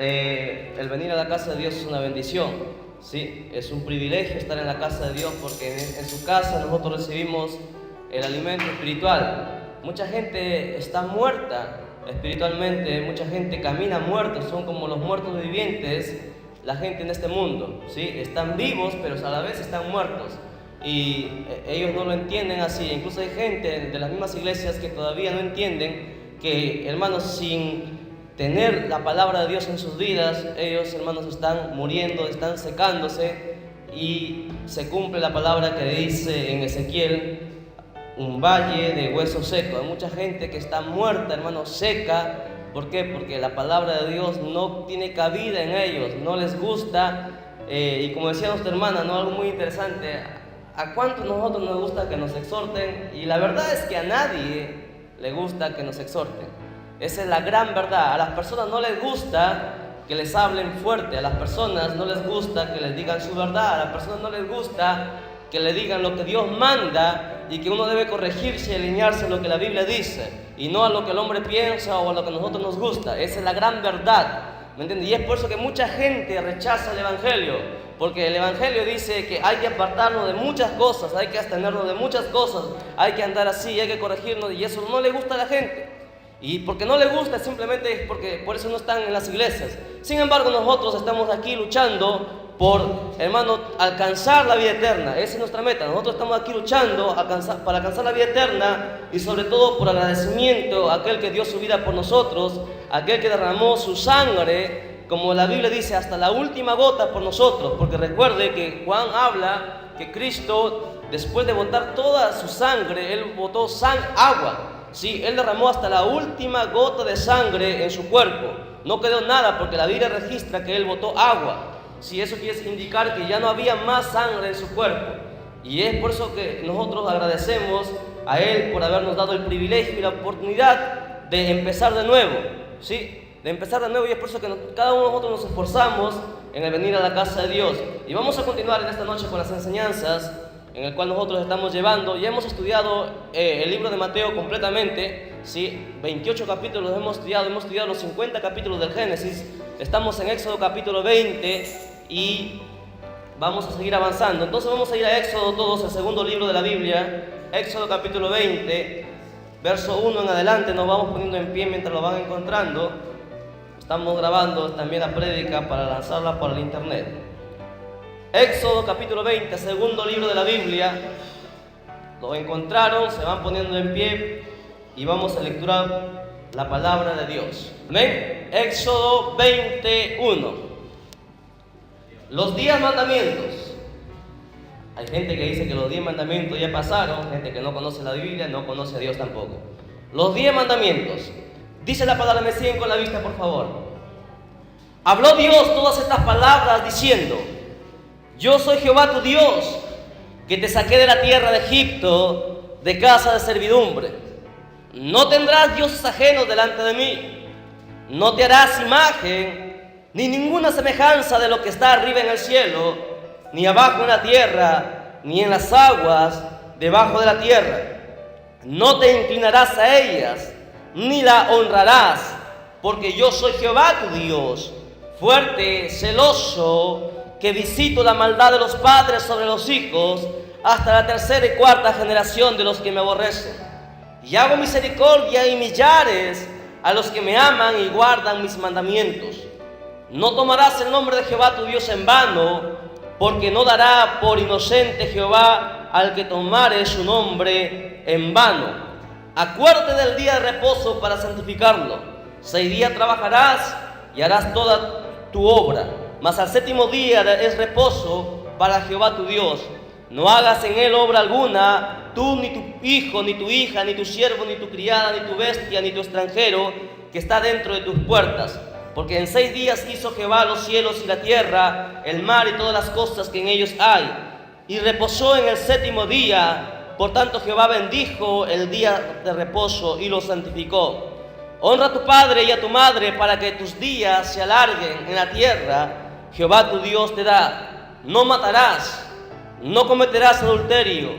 el venir a la casa de Dios es una bendición, ¿sí? Es un privilegio estar en la casa de Dios porque en su casa nosotros recibimos el alimento espiritual. Mucha gente está muerta espiritualmente, mucha gente camina muerta, son como los muertos vivientes, la gente en este mundo, ¿sí? Están vivos, pero a la vez están muertos. Y ellos no lo entienden así. Incluso hay gente de las mismas iglesias que todavía no entienden que, hermanos, sin tener la palabra de Dios en sus vidas, ellos, hermanos, están muriendo, están secándose, y se cumple la palabra que dice en Ezequiel: un valle de huesos secos. Hay mucha gente que está muerta, hermanos, seca. ¿Por qué? Porque la palabra de Dios no tiene cabida en ellos, no les gusta. Y como decía nuestra hermana, ¿no? Algo muy interesante: ¿a cuántos nosotros nos gusta que nos exhorten? Y la verdad es que a nadie le gusta que nos exhorten. Esa es la gran verdad. A las personas no les gusta que les hablen fuerte, a las personas no les gusta que les digan su verdad, a las personas no les gusta que le digan lo que Dios manda y que uno debe corregirse y alinearse a lo que la Biblia dice y no a lo que el hombre piensa o a lo que a nosotros nos gusta. Esa es la gran verdad, ¿me entiendes? Y es por eso que mucha gente rechaza el Evangelio, porque el Evangelio dice que hay que apartarnos de muchas cosas, hay que abstenernos de muchas cosas, hay que andar así, hay que corregirnos, y eso no le gusta a la gente. Y porque no le gusta simplemente es porque por eso no están en las iglesias. Sin embargo, nosotros estamos aquí luchando por, hermano, alcanzar la vida eterna. Esa es nuestra meta. Nosotros estamos aquí luchando para alcanzar la vida eterna, y sobre todo por agradecimiento a aquel que dio su vida por nosotros, aquel que derramó su sangre, como la Biblia dice, hasta la última gota por nosotros. Porque recuerde que Juan habla que Cristo, después de botar toda su sangre, Él botó agua. Sí, Él derramó hasta la última gota de sangre en su cuerpo. No quedó nada, porque la Biblia registra que Él botó agua. Sí, eso quiere indicar que ya no había más sangre en su cuerpo. Y es por eso que nosotros agradecemos a Él por habernos dado el privilegio y la oportunidad de empezar de nuevo. ¿Sí? De empezar de nuevo, y es por eso que cada uno de nosotros nos esforzamos en el venir a la casa de Dios. Y vamos a continuar en esta noche con las enseñanzas en el cual nosotros estamos llevando. Ya hemos estudiado el libro de Mateo completamente, ¿sí? 28 capítulos hemos estudiado los 50 capítulos del Génesis. Estamos en Éxodo capítulo 20 y vamos a seguir avanzando. Entonces vamos a ir a Éxodo todos, el segundo libro de la Biblia, Éxodo capítulo 20, verso 1 en adelante. Nos vamos poniendo en pie mientras lo van encontrando. Estamos grabando también la prédica para lanzarla por el internet. Éxodo capítulo 20, segundo libro de la Biblia. Lo encontraron, se van poniendo en pie y vamos a lecturar la palabra de Dios. Amén. Éxodo 21. Los 10 mandamientos. Hay gente que dice que los 10 mandamientos ya pasaron, gente que no conoce la Biblia, no conoce a Dios tampoco. Los 10 mandamientos. Dice la palabra, me siguen con la vista, por favor. Habló Dios todas estas palabras diciendo: yo soy Jehová tu Dios, que te saqué de la tierra de Egipto, de casa de servidumbre. No tendrás dioses ajenos delante de mí. No te harás imagen, ni ninguna semejanza de lo que está arriba en el cielo, ni abajo en la tierra, ni en las aguas debajo de la tierra. No te inclinarás a ellas, ni la honrarás, porque yo soy Jehová tu Dios, fuerte, celoso, que visito la maldad de los padres sobre los hijos, hasta la tercera y cuarta generación de los que me aborrecen. Y hago misericordia y millares a los que me aman y guardan mis mandamientos. No tomarás el nombre de Jehová tu Dios en vano, porque no dará por inocente Jehová al que tomare su nombre en vano. Acuérdate del día de reposo para santificarlo. 6 días trabajarás y harás toda tu obra, mas al séptimo día es reposo para Jehová tu Dios. No hagas en él obra alguna, tú, ni tu hijo, ni tu hija, ni tu siervo, ni tu criada, ni tu bestia, ni tu extranjero que está dentro de tus puertas. Porque en 6 días hizo Jehová los cielos y la tierra, el mar y todas las cosas que en ellos hay, y reposó en el séptimo día. Por tanto Jehová bendijo el día de reposo y lo santificó. Honra a tu padre y a tu madre, para que tus días se alarguen en la tierra Jehová tu Dios te da. No matarás, no cometerás adulterio,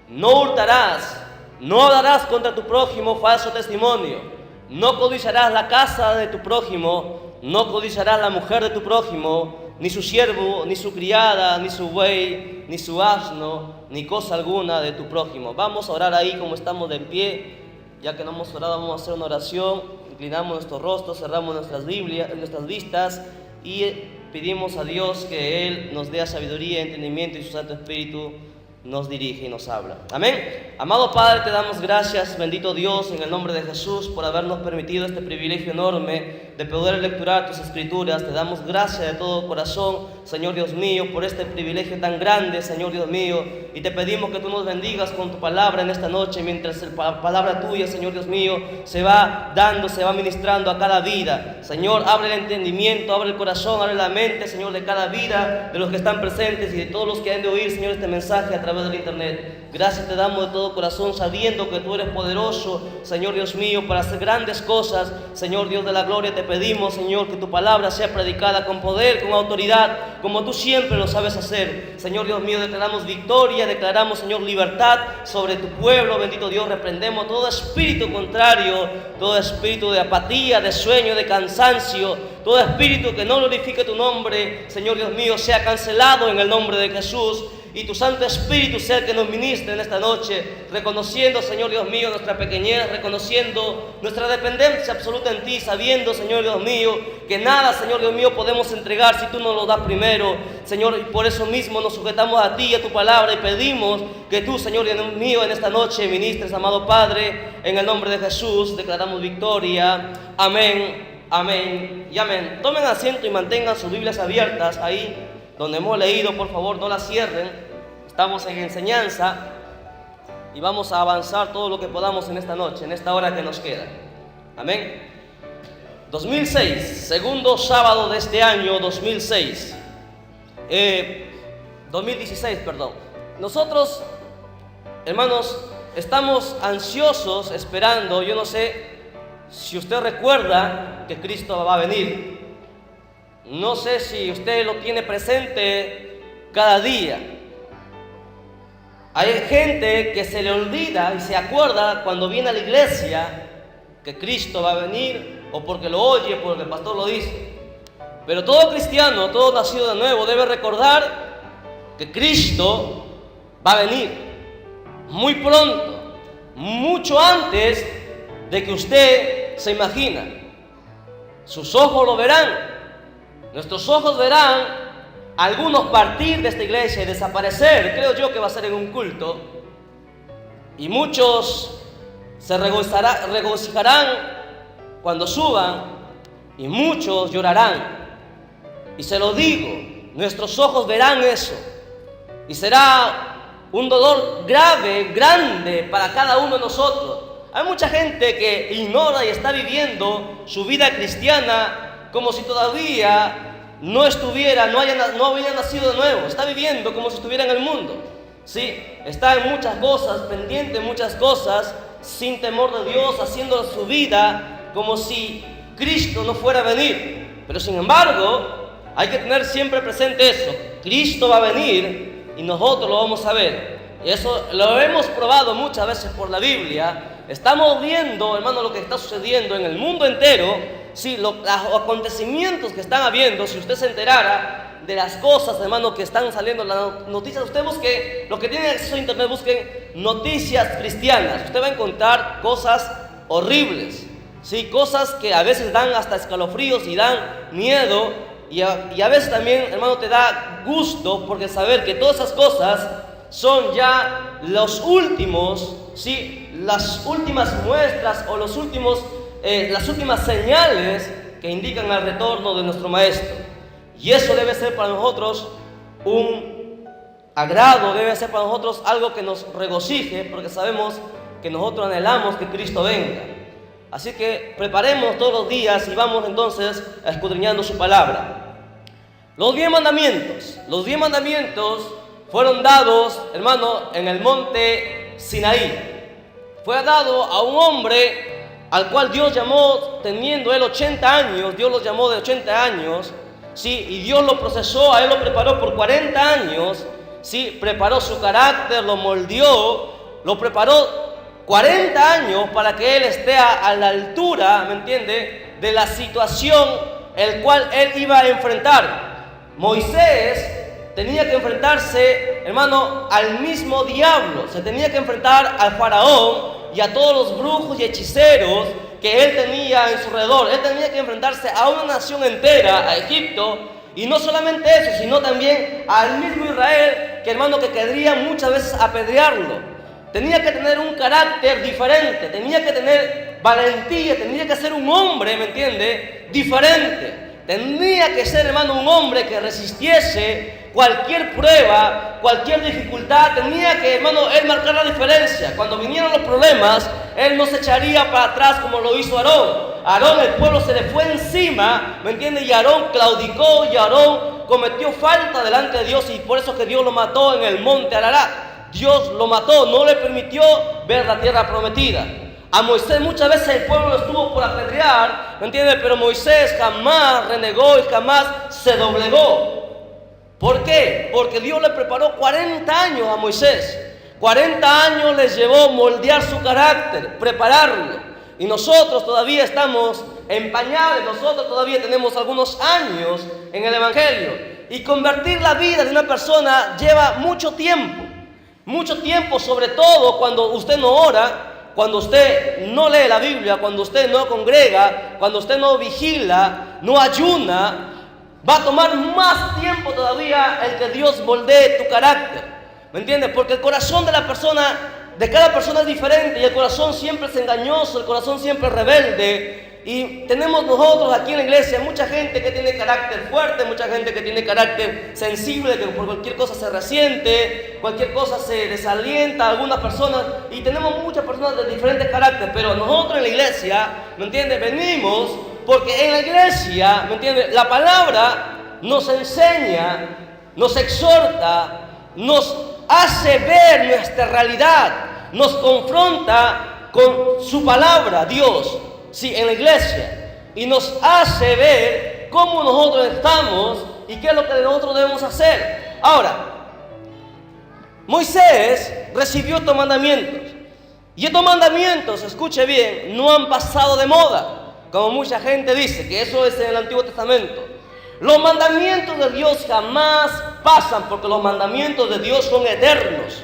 no hurtarás, no darás contra tu prójimo falso testimonio, no codiciarás la casa de tu prójimo, no codiciarás la mujer de tu prójimo, ni su siervo, ni su criada, ni su buey, ni su asno, ni cosa alguna de tu prójimo. Vamos a orar ahí como estamos de pie. Ya que no hemos orado, vamos a hacer una oración. Inclinamos nuestros rostros, cerramos nuestras Biblias, nuestras vistas y pedimos a Dios que Él nos dé sabiduría, entendimiento y su Santo Espíritu nos dirige y nos habla. Amén. Amado Padre, te damos gracias, bendito Dios, en el nombre de Jesús, por habernos permitido este privilegio enorme de poder lecturar tus escrituras. Te damos gracias de todo corazón, Señor Dios mío, por este privilegio tan grande, Señor Dios mío, y te pedimos que tú nos bendigas con tu palabra en esta noche, mientras la palabra tuya, Señor Dios mío, se va dando, se va ministrando a cada vida. Señor, abre el entendimiento, abre el corazón, abre la mente, Señor, de cada vida, de los que están presentes y de todos los que han de oír, Señor, este mensaje a través del internet. Gracias te damos de todo corazón, sabiendo que tú eres poderoso, Señor Dios mío, para hacer grandes cosas. Señor Dios de la gloria, te pedimos, Señor, que tu palabra sea predicada con poder, con autoridad, como tú siempre lo sabes hacer. Señor Dios mío, declaramos victoria, declaramos, Señor, libertad sobre tu pueblo. Bendito Dios, reprendemos todo espíritu contrario, todo espíritu de apatía, de sueño, de cansancio, todo espíritu que no glorifique tu nombre, Señor Dios mío, sea cancelado en el nombre de Jesús. Y tu Santo Espíritu sea el que nos ministre en esta noche, reconociendo, Señor Dios mío, nuestra pequeñez, reconociendo nuestra dependencia absoluta en ti, sabiendo, Señor Dios mío, que nada, Señor Dios mío, podemos entregar si tú nos lo das primero, Señor, y por eso mismo nos sujetamos a ti y a tu palabra y pedimos que tú, Señor Dios mío, en esta noche ministres, amado Padre, en el nombre de Jesús, declaramos victoria. Amén, amén y amén. Tomen asiento y mantengan sus Biblias abiertas ahí donde hemos leído, por favor, no la cierren. Estamos en enseñanza y vamos a avanzar todo lo que podamos en esta noche, en esta hora que nos queda. Amén. 2006, segundo sábado de este año 2016, perdón. Nosotros, hermanos, estamos ansiosos esperando. Yo no sé si usted recuerda que Cristo va a venir. No sé si usted lo tiene presente cada día. Hay gente que se le olvida y se acuerda cuando viene a la iglesia que Cristo va a venir, o porque lo oye, porque el pastor lo dice. Pero todo cristiano, todo nacido de nuevo, debe recordar que Cristo va a venir muy pronto, mucho antes de que usted se imagina. Sus ojos lo verán. Nuestros ojos verán a algunos partir de esta iglesia y desaparecer. Creo yo que va a ser en un culto. Y muchos se regocijarán cuando suban y muchos llorarán. Y se lo digo, nuestros ojos verán eso. Y será un dolor grave, grande para cada uno de nosotros. Hay mucha gente que ignora y está viviendo su vida cristiana como si todavía no había nacido de nuevo. Está viviendo como si estuviera en el mundo. Sí, está en muchas cosas, pendiente de muchas cosas, sin temor de Dios, haciendo su vida como si Cristo no fuera a venir. Pero sin embargo, hay que tener siempre presente eso. Cristo va a venir y nosotros lo vamos a ver. Y eso lo hemos probado muchas veces por la Biblia. Estamos viendo, hermano, lo que está sucediendo en el mundo entero. Sí, los acontecimientos que están habiendo. Si usted se enterara de las cosas, hermano, que están saliendo en las noticias, usted busque, los que tienen acceso a internet, busquen noticias cristianas. Usted va a encontrar cosas horribles, sí, cosas que a veces dan hasta escalofríos y dan miedo, y a veces también, hermano, te da gusto, porque saber que todas esas cosas son ya los últimos, sí, las últimas muestras o las últimas señales que indican el retorno de nuestro Maestro. Y eso debe ser para nosotros un agrado, debe ser para nosotros algo que nos regocije, porque sabemos que nosotros anhelamos que Cristo venga. Así que preparemos todos los días y vamos entonces escudriñando su palabra. Los 10 mandamientos fueron dados, hermano, en el monte Sinaí. Fue dado a un hombre al cual Dios llamó, teniendo él 80 años, Dios lo llamó de 80 años, ¿sí? Y Dios lo procesó, a él lo preparó por 40 años, ¿sí? Preparó su carácter, lo moldeó, lo preparó 40 años para que él esté a la altura, ¿me entiende?, de la situación el cual él iba a enfrentar. Moisés tenía que enfrentarse, hermano, al mismo diablo. Se tenía que enfrentar al faraón y a todos los brujos y hechiceros que él tenía en su alrededor. Él tenía que enfrentarse a una nación entera, a Egipto, y no solamente eso, sino también al mismo Israel, que hermano, que querría muchas veces apedrearlo. Tenía que tener un carácter diferente, tenía que tener valentía, tenía que ser un hombre, ¿me entiende?, diferente. Tenía que ser, hermano, un hombre que resistiese cualquier prueba, cualquier dificultad. Tenía que, hermano, él marcar la diferencia. Cuando vinieron los problemas, él no se echaría para atrás como lo hizo Aarón. Aarón, el pueblo se le fue encima, ¿me entiende? Y Aarón claudicó, y Aarón cometió falta delante de Dios, y por eso que Dios lo mató en el monte Ararat. Dios lo mató, no le permitió ver la tierra prometida. A Moisés muchas veces el pueblo lo estuvo por apedrear, ¿me entiendes? Pero Moisés jamás renegó y jamás se doblegó. ¿Por qué? Porque Dios le preparó 40 años a Moisés. 40 años les llevó moldear su carácter, prepararlo. Y nosotros todavía estamos en pañales, nosotros todavía tenemos algunos años en el Evangelio. Y convertir la vida de una persona lleva mucho tiempo. Mucho tiempo, sobre todo cuando usted no ora, cuando usted no lee la Biblia, cuando usted no congrega, cuando usted no vigila, no ayuna, va a tomar más tiempo todavía el que Dios moldee tu carácter. ¿Me entiendes? Porque el corazón de la persona, de cada persona es diferente, y el corazón siempre es engañoso, el corazón siempre es rebelde. Y tenemos nosotros aquí en la iglesia mucha gente que tiene carácter fuerte, mucha gente que tiene carácter sensible, que por cualquier cosa se resiente, cualquier cosa se desalienta a algunas personas, y tenemos muchas personas de diferentes caracteres. Pero nosotros en la iglesia, ¿me entiendes?, venimos porque en la iglesia, ¿me entiendes?, la palabra nos enseña, nos exhorta, nos hace ver nuestra realidad, nos confronta con su palabra, Dios. Sí, en la iglesia, y nos hace ver cómo nosotros estamos y qué es lo que nosotros debemos hacer. Ahora, Moisés recibió estos mandamientos, y estos mandamientos, escuche bien, no han pasado de moda, como mucha gente dice, que eso es en el Antiguo Testamento. Los mandamientos de Dios jamás pasan, porque los mandamientos de Dios son eternos,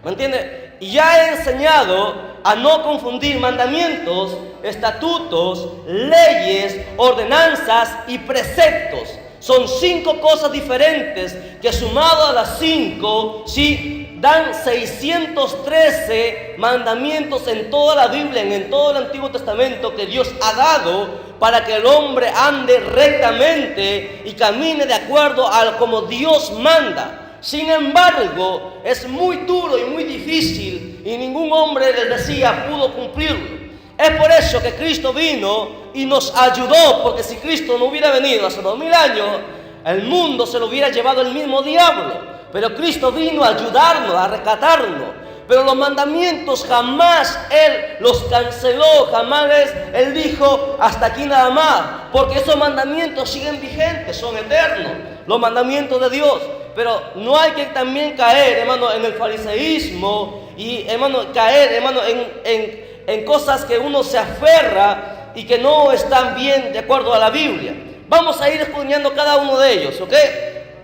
¿me entiende? Y ya he enseñado a no confundir mandamientos, estatutos, leyes, ordenanzas y preceptos. Son 5 cosas diferentes que, sumado a las 5, sí, dan 613 mandamientos en toda la Biblia, en todo el Antiguo Testamento, que Dios ha dado para que el hombre ande rectamente y camine de acuerdo a como Dios manda. Sin embargo, es muy duro y muy difícil, y ningún hombre, les decía, pudo cumplirlo. Es por eso que Cristo vino y nos ayudó, porque si Cristo no hubiera venido hace 2000 años, el mundo se lo hubiera llevado el mismo diablo. Pero Cristo vino a ayudarnos, a rescatarnos. Pero los mandamientos jamás Él los canceló, jamás Él dijo hasta aquí nada más, porque esos mandamientos siguen vigentes, son eternos, los mandamientos de Dios. Pero no hay que también caer, hermano, en el fariseísmo y, hermano, caer, hermano, en cosas que uno se aferra y que no están bien de acuerdo a la Biblia. Vamos a ir escudriñando cada uno de ellos, ¿ok?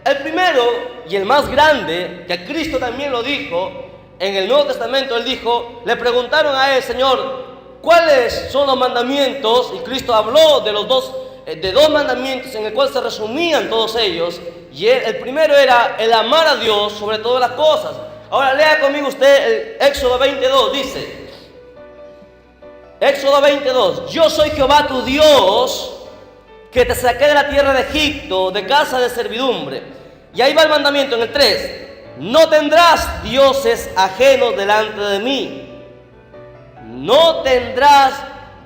El primero y el más grande, que Cristo también lo dijo en el Nuevo Testamento, Él dijo, le preguntaron a Él, Señor, ¿cuáles son los mandamientos? Y Cristo habló de dos mandamientos en el cual se resumían todos ellos. Y el primero era el amar a Dios sobre todas las cosas. Ahora lea conmigo usted el Éxodo 22, dice, Éxodo 22, yo soy Jehová tu Dios, que te saqué de la tierra de Egipto, de casa de servidumbre. Y ahí va el mandamiento en el 3, no tendrás dioses ajenos delante de mí. No tendrás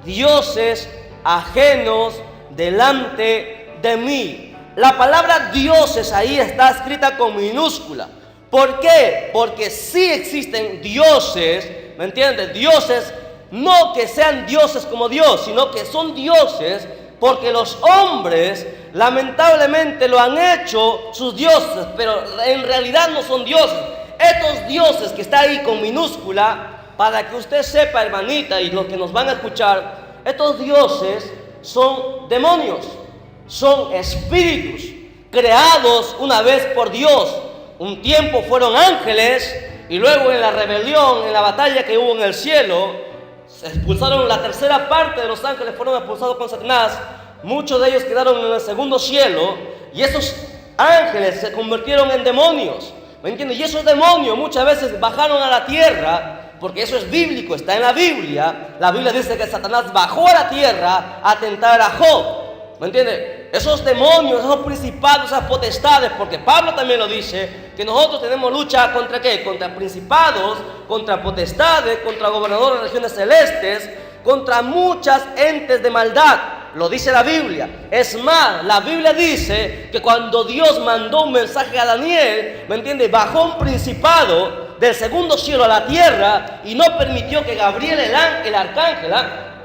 dioses ajenos delante de mí. La palabra dioses ahí está escrita con minúscula. ¿Por qué? Porque sí existen dioses, ¿me entiendes? Dioses, no que sean dioses como Dios, sino que son dioses porque los hombres lamentablemente lo han hecho sus dioses, pero en realidad no son dioses. Estos dioses que está ahí con minúscula, para que usted sepa, hermanita, y los que nos van a escuchar, estos dioses son demonios. son espíritus creados una vez por Dios. Un tiempo fueron ángeles y luego en la rebelión, en la batalla que hubo en el cielo, se expulsaron la tercera parte de los ángeles, fueron expulsados con Satanás. Muchos de ellos quedaron en el segundo cielo y esos ángeles se convirtieron en demonios. ¿Me entiendes? Y esos demonios muchas veces bajaron a la tierra, porque eso es bíblico, está en la Biblia. La Biblia dice que Satanás bajó a la tierra a tentar a Job. ¿Me entiendes? Esos demonios, esos principados, esas potestades, porque Pablo también lo dice, que nosotros tenemos lucha contra ¿qué? Contra principados, contra potestades, contra gobernadores de regiones celestes, contra muchas entes de maldad. Lo dice la Biblia. Es más, la Biblia dice que cuando Dios mandó un mensaje a Daniel, ¿me entiendes? Bajó un principado del segundo cielo a la tierra y no permitió que Gabriel, el arcángel,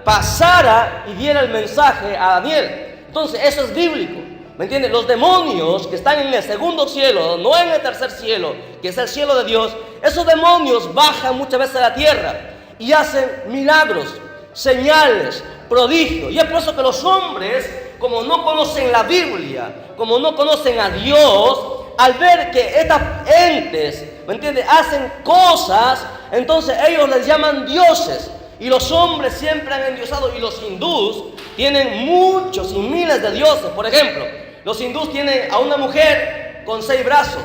pasara y diera el mensaje a Daniel. Entonces, eso es bíblico. ¿Me entiendes? Los demonios que están en el segundo cielo, no en el tercer cielo, que es el cielo de Dios, esos demonios bajan muchas veces a la tierra y hacen milagros, señales, prodigios. Y es por eso que los hombres, como no conocen la Biblia, como no conocen a Dios, al ver que estas entes, ¿me entiendes?, hacen cosas, entonces ellos les llaman dioses. Y los hombres siempre han endiosado, y los hindús tienen muchos y miles de dioses. Por ejemplo, los hindús tienen a una mujer con 6 brazos.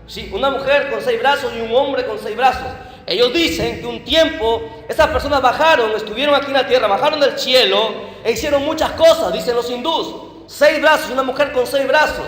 Sí, una mujer con 6 brazos y un hombre con 6 brazos. Ellos dicen que un tiempo esas personas bajaron, estuvieron aquí en la tierra, bajaron del cielo e hicieron muchas cosas, dicen los hindús. 6 brazos, una mujer con 6 brazos.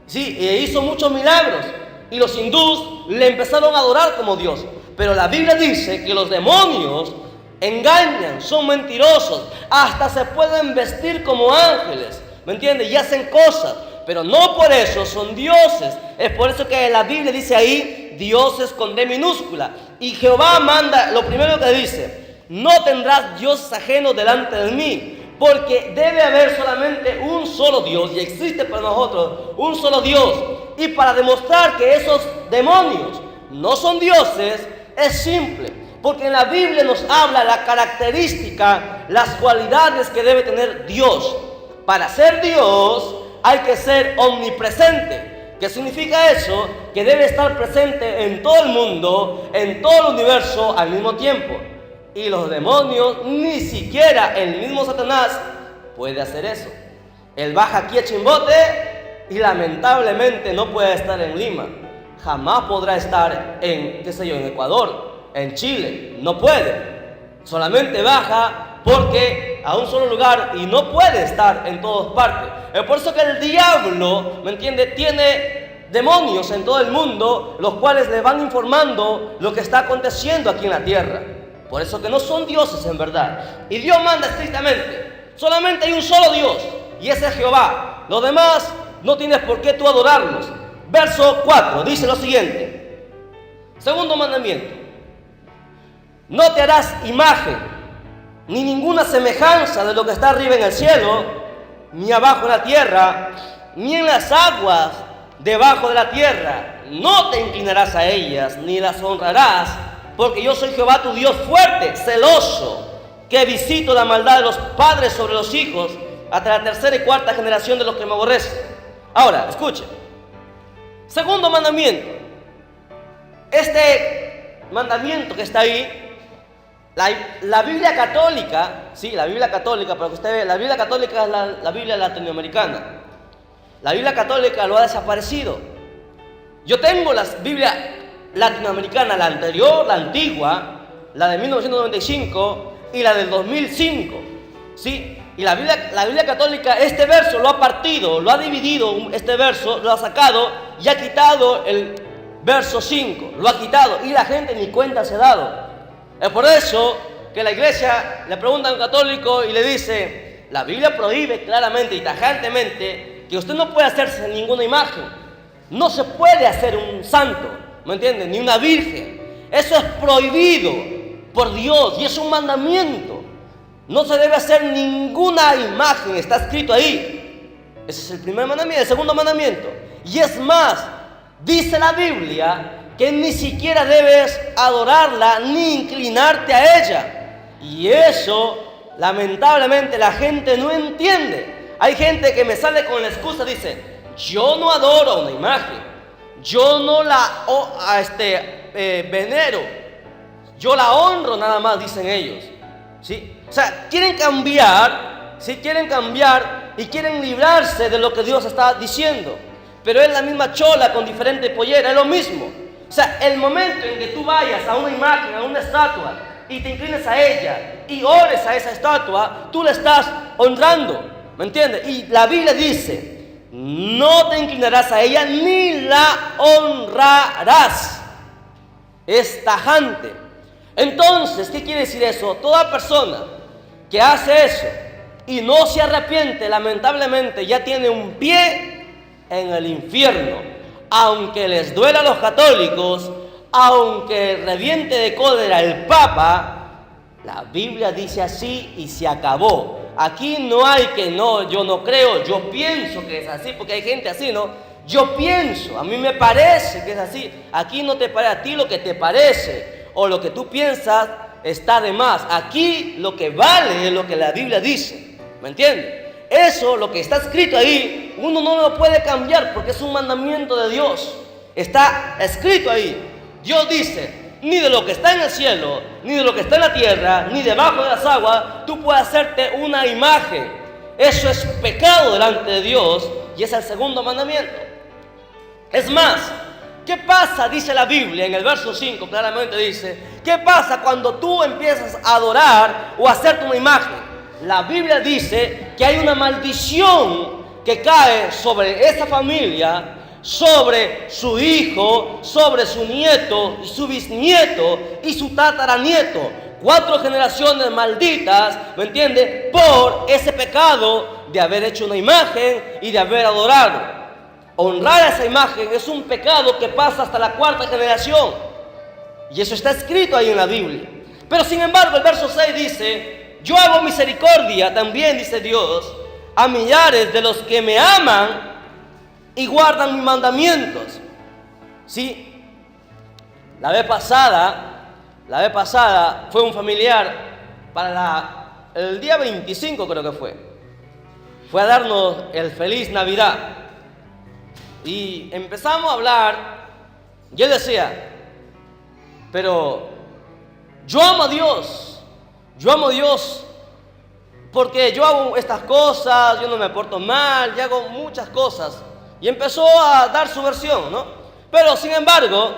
Sí, e hizo muchos milagros. Y los hindús le empezaron a adorar como Dios. Pero la Biblia dice que los demonios engañan, son mentirosos, hasta se pueden vestir como ángeles, ¿me entiendes? Y hacen cosas, pero no por eso son dioses. Es por eso que la Biblia dice ahí, dioses con D minúscula. Y Jehová manda, lo primero que dice, no tendrás dioses ajenos delante de mí, porque debe haber solamente un solo Dios, y existe para nosotros un solo Dios. Y para demostrar que esos demonios no son dioses, es simple. Porque en la Biblia nos habla la característica, las cualidades que debe tener Dios. Para ser Dios hay que ser omnipresente. ¿Qué significa eso? Que debe estar presente en todo el mundo, en todo el universo al mismo tiempo. Y los demonios, ni siquiera el mismo Satanás puede hacer eso. Él baja aquí a Chimbote y lamentablemente no puede estar en Lima. Jamás podrá estar en, qué sé yo, en Ecuador, en Chile, no puede. Solamente baja porque a un solo lugar y no puede estar en todas partes. Es por eso que el diablo, ¿me entiende?, tiene demonios en todo el mundo, los cuales le van informando lo que está aconteciendo aquí en la tierra. Por eso que no son dioses en verdad. Y Dios manda estrictamente, solamente hay un solo Dios, y ese es Jehová. Los demás no tienes por qué tú adorarlos. Verso 4 dice lo siguiente: segundo mandamiento: no te harás imagen, ni ninguna semejanza de lo que está arriba en el cielo, ni abajo en la tierra, ni en las aguas debajo de la tierra. No te inclinarás a ellas, ni las honrarás, porque yo soy Jehová tu Dios fuerte, celoso, que visito la maldad de los padres sobre los hijos, hasta la tercera y cuarta generación de los que me aborrecen. Ahora, escuchen. Segundo mandamiento. Este mandamiento que está ahí, la Biblia católica, sí, la Biblia católica, para que usted vea, la Biblia católica es la Biblia latinoamericana. La Biblia católica lo ha desaparecido. Yo tengo la Biblia latinoamericana, la anterior, la antigua, la de 1995 y la del 2005, sí. Y la Biblia católica, este verso lo ha partido, lo ha dividido, este verso lo ha sacado y ha quitado el verso 5, lo ha quitado y la gente ni cuenta se ha dado. Es por eso que la iglesia le pregunta a un católico y le dice, la Biblia prohíbe claramente y tajantemente que usted no puede hacerse ninguna imagen. No se puede hacer un santo, ¿me entiende? Ni una virgen. Eso es prohibido por Dios y es un mandamiento. No se debe hacer ninguna imagen, está escrito ahí. Ese es el primer mandamiento. El segundo mandamiento, y es más, dice la Biblia que ni siquiera debes adorarla ni inclinarte a ella. Y eso, lamentablemente, la gente no entiende. Hay gente que me sale con la excusa, dice, yo no adoro a una imagen, yo no la venero, yo la honro nada más, dicen ellos, ¿sí? O sea, quieren cambiar, ¿sí? Quieren cambiar y quieren librarse de lo que Dios está diciendo, pero es la misma chola con diferente pollera, es lo mismo. O sea, el momento en que tú vayas a una imagen, a una estatua, y te inclines a ella y ores a esa estatua, tú la estás honrando, ¿me entiendes? Y la Biblia dice, no te inclinarás a ella ni la honrarás. Es tajante. Entonces, ¿qué quiere decir eso? Toda persona que hace eso y no se arrepiente, lamentablemente ya tiene un pie en el infierno. Aunque les duela a los católicos, aunque reviente de cólera el Papa, la Biblia dice así y se acabó. Aquí no hay que no, yo no creo, yo pienso que es así, porque hay gente así, ¿no? Yo pienso, a mí me parece que es así. Aquí no te parece a ti lo que te parece o lo que tú piensas está de más. Aquí lo que vale es lo que la Biblia dice, ¿me entiendes? Eso, lo que está escrito ahí, uno no lo puede cambiar porque es un mandamiento de Dios. Está escrito ahí. Dios dice, ni de lo que está en el cielo, ni de lo que está en la tierra, ni debajo de las aguas, tú puedes hacerte una imagen. Eso es pecado delante de Dios y es el segundo mandamiento. Es más, ¿qué pasa? Dice la Biblia en el verso 5, claramente dice, ¿qué pasa cuando tú empiezas a adorar o a hacerte una imagen? La Biblia dice que hay una maldición que cae sobre esa familia, sobre su hijo, sobre su nieto, y su bisnieto y su tataranieto. 4 generaciones malditas, ¿me entiendes? Por ese pecado de haber hecho una imagen y de haber adorado. Honrar a esa imagen es un pecado que pasa hasta la 4ª generación. Y eso está escrito ahí en la Biblia. Pero sin embargo, el verso 6 dice, yo hago misericordia también, dice Dios, a millares de los que me aman y guardan mis mandamientos. Sí, la vez pasada fue un familiar para el día 25 creo que fue a darnos el feliz Navidad y empezamos a hablar y él decía, pero yo amo a Dios porque yo hago estas cosas, yo no me porto mal, yo hago muchas cosas. Y empezó a dar su versión, ¿no? Pero sin embargo,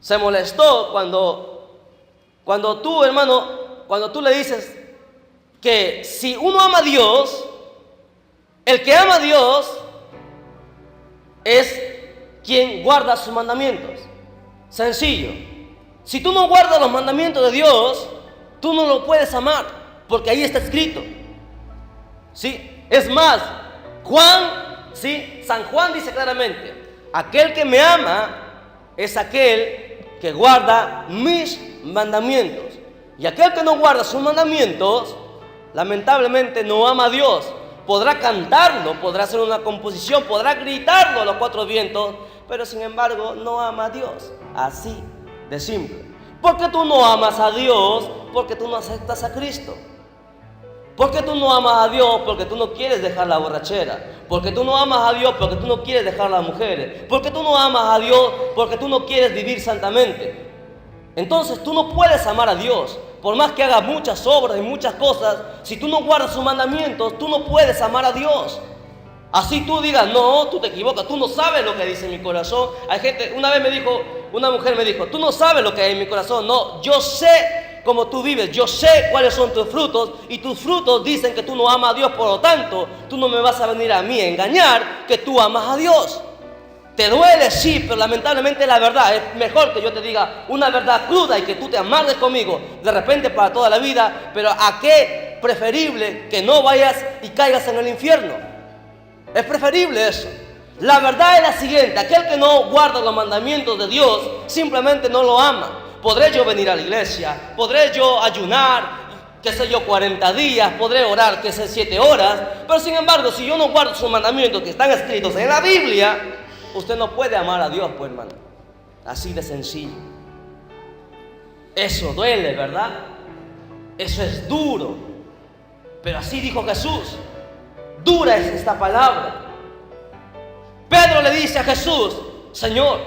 se molestó cuando tú, hermano, cuando tú le dices que si uno ama a Dios, el que ama a Dios es quien guarda sus mandamientos. Sencillo. Si tú no guardas los mandamientos de Dios, tú no lo puedes amar, porque ahí está escrito. ¿Sí? Es más, San Juan dice claramente, aquel que me ama es aquel que guarda mis mandamientos. Y aquel que no guarda sus mandamientos, lamentablemente no ama a Dios. Podrá cantarlo, podrá hacer una composición, podrá gritarlo a los 4 vientos, pero sin embargo no ama a Dios. Así de simple. ¿Por qué tú no amas a Dios? Porque tú no aceptas a Cristo. ¿Por qué tú no amas a Dios? Porque tú no quieres dejar la borrachera. Porque tú no amas a Dios porque tú no quieres dejar las mujeres. Porque tú no amas a Dios porque tú no quieres vivir santamente. Entonces tú no puedes amar a Dios. Por más que hagas muchas obras y muchas cosas, si tú no guardas sus mandamientos, tú no puedes amar a Dios. Así tú digas, no, tú te equivocas, tú no sabes lo que dice mi corazón. Hay gente, una mujer me dijo, tú no sabes lo que hay en mi corazón. No, yo sé cómo tú vives, yo sé cuáles son tus frutos y tus frutos dicen que tú no amas a Dios, por lo tanto, tú no me vas a venir a mí a engañar que tú amas a Dios. Te duele, sí, pero lamentablemente la verdad. Es mejor que yo te diga una verdad cruda y que tú te amargues conmigo de repente para toda la vida, pero ¿a qué preferible que no vayas y caigas en el infierno? Es preferible eso. La verdad es la siguiente, aquel que no guarda los mandamientos de Dios simplemente no lo ama. Podré yo venir a la iglesia, podré yo ayunar, 40 días, podré orar, 7 horas, pero sin embargo, si yo no guardo sus mandamientos que están escritos en la Biblia, usted no puede amar a Dios, pues, hermano. Así de sencillo. Eso duele, ¿verdad? Eso es duro. Pero así dijo Jesús. dura es esta palabra. Pedro le dice a Jesús: Señor,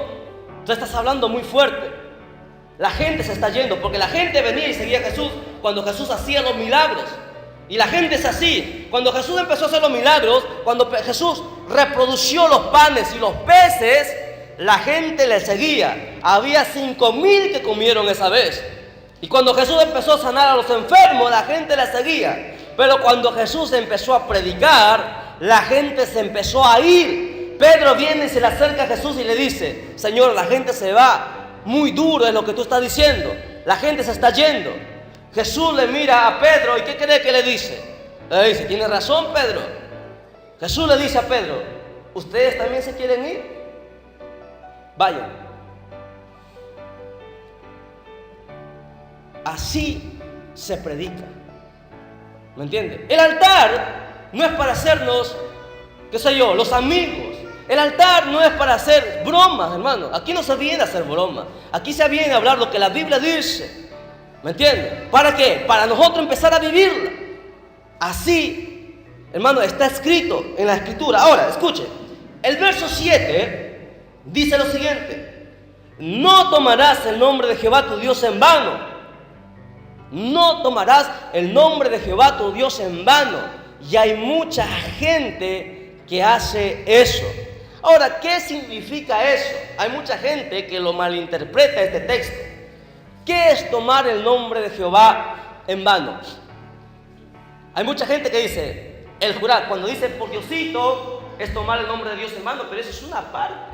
tú estás hablando muy fuerte. La gente se está yendo, porque la gente venía y seguía a Jesús cuando Jesús hacía los milagros. Y la gente es así. Cuando Jesús empezó a hacer los milagros, cuando Jesús reprodució los panes y los peces, la gente le seguía. Había 5,000 que comieron esa vez. Y cuando Jesús empezó a sanar a los enfermos, la gente le seguía. Pero cuando Jesús empezó a predicar, la gente se empezó a ir. Pedro viene y se le acerca a Jesús y le dice: Señor, la gente se va. Muy duro es lo que tú estás diciendo. La gente se está yendo. Jesús le mira a Pedro y ¿qué cree que le dice? Le dice: tiene razón, Pedro. Jesús le dice a Pedro: ¿ustedes también se quieren ir? Vayan. Así se predica. ¿Me entiende? El altar no es para hacernos, qué sé yo, los amigos. El altar no es para hacer bromas, hermano. Aquí no se viene a hacer bromas. Aquí se viene a hablar lo que la Biblia dice. ¿Me entiende? ¿Para qué? Para nosotros empezar a vivirla. Así, hermano, está escrito en la Escritura. Ahora, escuche. El verso 7 dice lo siguiente: no tomarás el nombre de Jehová tu Dios en vano. No tomarás el nombre de Jehová tu Dios en vano. Y hay mucha gente que hace eso. Ahora, ¿qué significa eso? Hay mucha gente que lo malinterpreta este texto. ¿Qué es tomar el nombre de Jehová en vano? Hay mucha gente que dice, el jurar, cuando dice por Diosito, es tomar el nombre de Dios en vano, pero eso es una parte.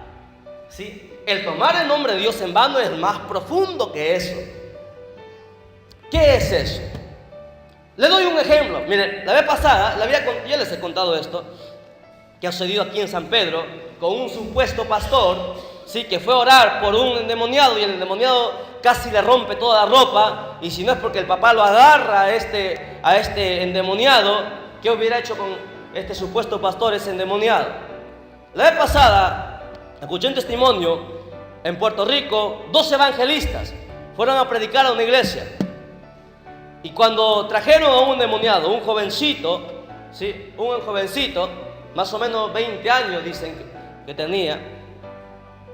¿Sí? El tomar el nombre de Dios en vano es más profundo que eso. ¿Qué es eso? Le doy un ejemplo. Miren, la vez pasada, ya les he contado esto, que ha sucedido aquí en San Pedro, con un supuesto pastor, ¿sí? Que fue a orar por un endemoniado y el endemoniado casi le rompe toda la ropa, y si no es porque el papá lo agarra a este endemoniado, ¿qué hubiera hecho con este supuesto pastor, ese endemoniado? La vez pasada, escuché un testimonio en Puerto Rico, 2 evangelistas fueron a predicar a una iglesia, y cuando trajeron a un endemoniado, un jovencito, ¿sí? Un jovencito, más o menos 20 años dicen que tenía,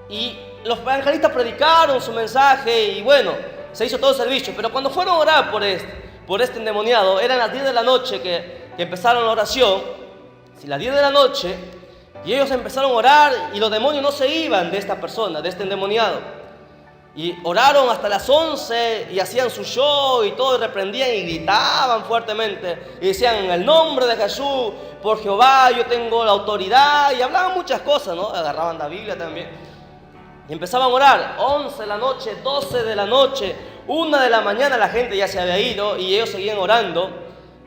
y los evangelistas predicaron su mensaje y bueno, se hizo todo el servicio. Pero cuando fueron a orar por este endemoniado, eran las 10 de la noche que empezaron la oración, si las 10 de la noche, y ellos empezaron a orar y los demonios no se iban de esta persona, de este endemoniado. Y oraron hasta las 11 y hacían su show y todo, y reprendían y gritaban fuertemente y decían: en el nombre de Jesús, por Jehová, yo tengo la autoridad, y hablaban muchas cosas, ¿no? Agarraban la Biblia también. Y empezaban a orar, 11 de la noche, 12 de la noche, 1 de la mañana, la gente ya se había ido y ellos seguían orando.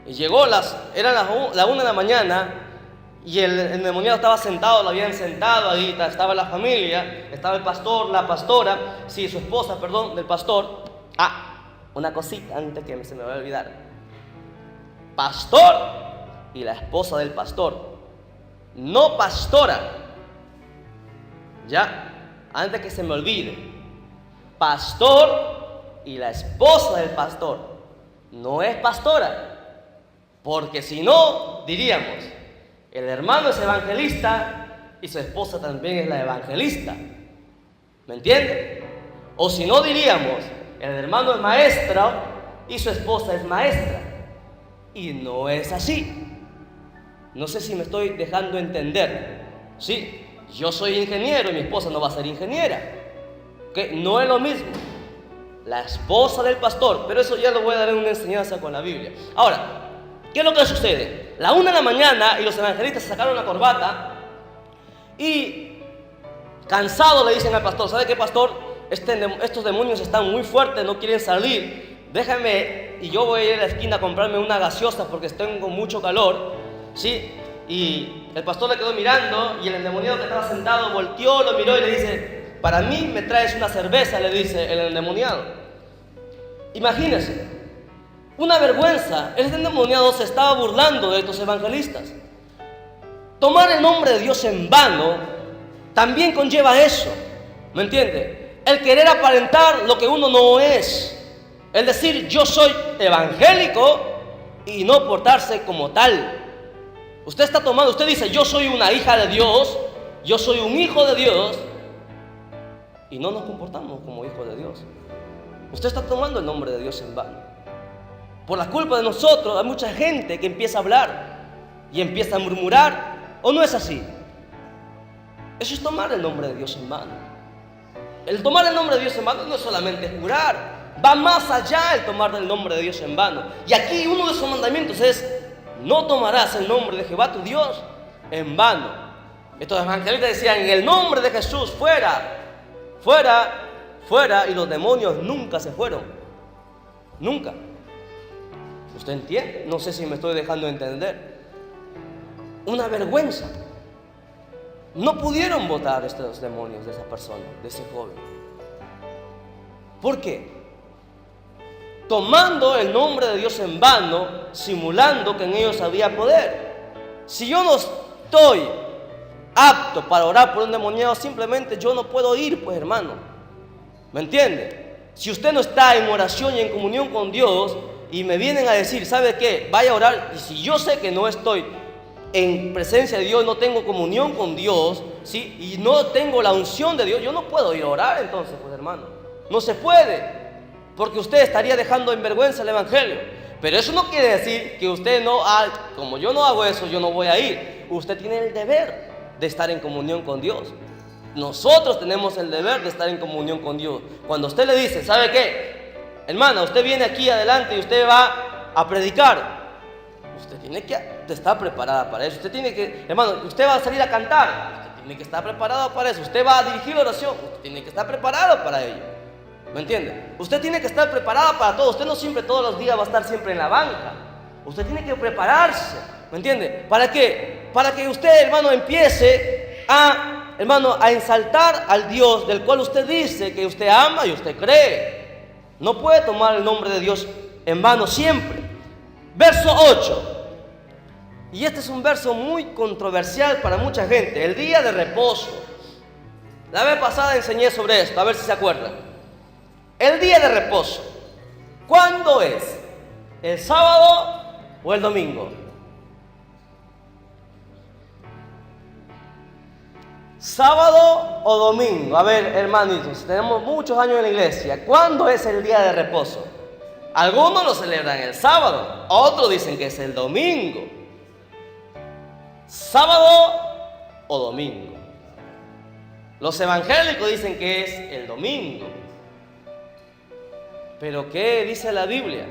Y llegó eran las 1 de la mañana y el endemoniado estaba sentado, lo habían sentado ahí, estaba la familia, estaba el pastor, la pastora, sí, su esposa, perdón, del pastor. Una cosita antes que se me va a olvidar. Pastor y la esposa del pastor, no pastora. ¿Ya? Antes que se me olvide, pastor y la esposa del pastor, no es pastora, porque si no, diríamos, el hermano es evangelista y su esposa también es la evangelista. ¿Me entienden? O si no, diríamos, el hermano es maestro y su esposa es maestra. Y no es así. No sé si me estoy dejando entender. ¿Sí? Yo soy ingeniero y mi esposa no va a ser ingeniera. ¿Okay? No es lo mismo. La esposa del pastor, pero eso ya lo voy a dar en una enseñanza con la Biblia. Ahora, ¿qué es lo que sucede? La 1 de la mañana y los evangelistas se sacaron la corbata y cansados le dicen al pastor: ¿sabe qué, pastor? Estos demonios están muy fuertes, no quieren salir. Déjame y yo voy a ir a la esquina a comprarme una gaseosa porque tengo mucho calor. ¿Sí? Y el pastor le quedó mirando y el endemoniado que estaba sentado volteó, lo miró y le dice: para mí me traes una cerveza, le dice el endemoniado. Imagínense, una vergüenza. El endemoniado se estaba burlando de estos evangelistas. Tomar el nombre de Dios en vano también conlleva eso, ¿me entiende? El querer aparentar lo que uno no es, el decir yo soy evangélico y no portarse como tal. Usted está tomando, usted dice, yo soy una hija de Dios, yo soy un hijo de Dios, y no nos comportamos como hijos de Dios. Usted está tomando el nombre de Dios en vano. Por la culpa de nosotros hay mucha gente que empieza a hablar y empieza a murmurar, ¿o no es así? Eso es tomar el nombre de Dios en vano. El tomar el nombre de Dios en vano no es solamente jurar, va más allá el tomar el nombre de Dios en vano. Y aquí uno de sus mandamientos es: no tomarás el nombre de Jehová tu Dios en vano. Estos evangelistas decían: en el nombre de Jesús, fuera, fuera, fuera. Y los demonios nunca se fueron. Nunca. ¿Usted entiende? No sé si me estoy dejando entender. Una vergüenza. No pudieron botar estos demonios de esa persona, de ese joven. ¿Por qué? Tomando el nombre de Dios en vano, simulando que en ellos había poder. Si yo no estoy apto para orar por un endemoniado, simplemente yo no puedo ir, pues, hermano. ¿Me entiende? Si usted no está en oración y en comunión con Dios y me vienen a decir, ¿sabe qué? Vaya a orar. Y si yo sé que no estoy en presencia de Dios, no tengo comunión con Dios, ¿sí? Y no tengo la unción de Dios, yo no puedo ir a orar entonces, pues, hermano. No se puede, porque usted estaría dejando en vergüenza el evangelio. Pero eso no quiere decir que usted no, como yo no hago eso, yo no voy a ir. Usted tiene el deber de estar en comunión con Dios. Nosotros tenemos el deber de estar en comunión con Dios. Cuando usted le dice, ¿sabe qué? Hermana, usted viene aquí adelante y usted va a predicar. Usted tiene que estar preparada para eso. Usted tiene que, hermano, usted va a salir a cantar. Usted tiene que estar preparado para eso. Usted va a dirigir la oración. Usted tiene que estar preparado para ello. ¿Me entiende? Usted tiene que estar preparada para todo. Usted no siempre todos los días va a estar siempre en la banca. Usted tiene que prepararse. ¿Me entiende? ¿Para qué? Para que usted, hermano, empiece a ensaltar al Dios del cual usted dice que usted ama y usted cree. No puede tomar el nombre de Dios en vano siempre. Verso 8. Y este es un verso muy controversial para mucha gente. El día de reposo. La vez pasada enseñé sobre esto, a ver si se acuerdan. El día de reposo, ¿cuándo es? ¿El sábado o el domingo? ¿Sábado o domingo? A ver, hermanitos, tenemos muchos años en la iglesia. ¿Cuándo es el día de reposo? Algunos lo celebran el sábado, otros dicen que es el domingo. ¿Sábado o domingo? Los evangélicos dicen que es el domingo. Pero ¿qué dice la Biblia?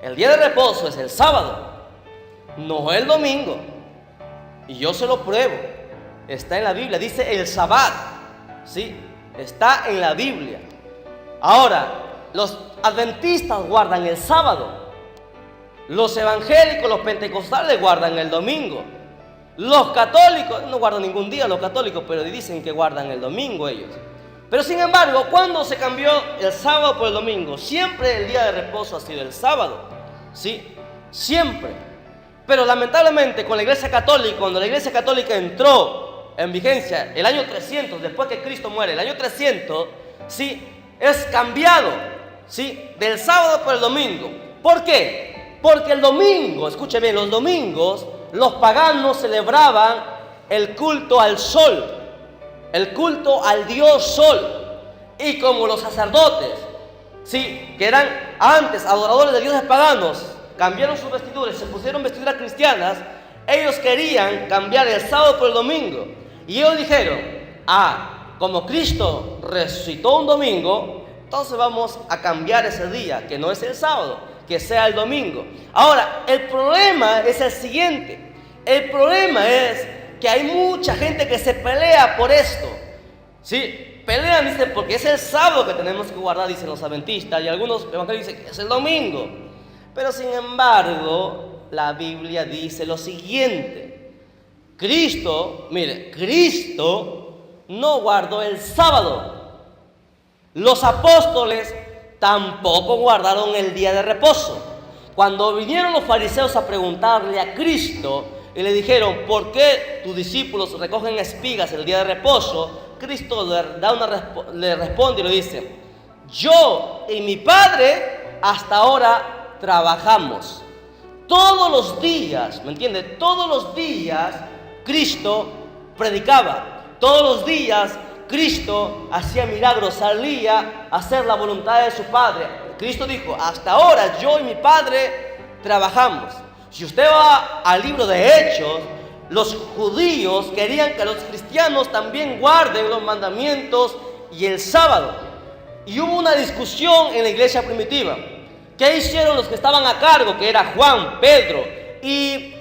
El día de reposo es el sábado, no el domingo. Y yo se lo pruebo. Está en la Biblia, dice el Sabbat. ¿Sí? Está en la Biblia. Ahora, los adventistas guardan el sábado. Los evangélicos, los pentecostales guardan el domingo. Los católicos, no guardan ningún día los católicos, pero dicen que guardan el domingo ellos. Pero sin embargo, ¿cuándo se cambió el sábado por el domingo? Siempre el día de reposo ha sido el sábado. ¿Sí? Siempre. Pero lamentablemente con la iglesia católica, cuando la iglesia católica entró en vigencia el año 300, después que Cristo muere, el año 300, ¿sí? Es cambiado, ¿sí? Del sábado por el domingo. ¿Por qué? Porque el domingo, escuche bien, los domingos los paganos celebraban el culto al sol, el culto al dios sol. Y como los sacerdotes, ¿sí? Que eran antes adoradores de dioses paganos, cambiaron sus vestiduras, se pusieron vestiduras cristianas, ellos querían cambiar el sábado por el domingo. Y ellos dijeron, como Cristo resucitó un domingo, entonces vamos a cambiar ese día, que no es el sábado, que sea el domingo. Ahora, el problema es el siguiente. El problema es que hay mucha gente que se pelea por esto. ¿Sí? Pelean, dicen, porque es el sábado que tenemos que guardar, dicen los adventistas, y algunos evangélicos dicen que es el domingo. Pero sin embargo, la Biblia dice lo siguiente. Cristo no guardó el sábado. Los apóstoles tampoco guardaron el día de reposo. Cuando vinieron los fariseos a preguntarle a Cristo y le dijeron, ¿por qué tus discípulos recogen espigas el día de reposo? Cristo le responde y le dice, yo y mi Padre hasta ahora trabajamos. todos los días, ¿me entiende? Todos los días Cristo predicaba. Todos los días Cristo hacía milagros, salía a hacer la voluntad de su Padre. Cristo dijo, hasta ahora yo y mi Padre trabajamos. Si usted va al libro de Hechos, los judíos querían que los cristianos también guarden los mandamientos y el sábado. Y hubo una discusión en la iglesia primitiva. ¿Qué hicieron los que estaban a cargo? Que era Juan, Pedro y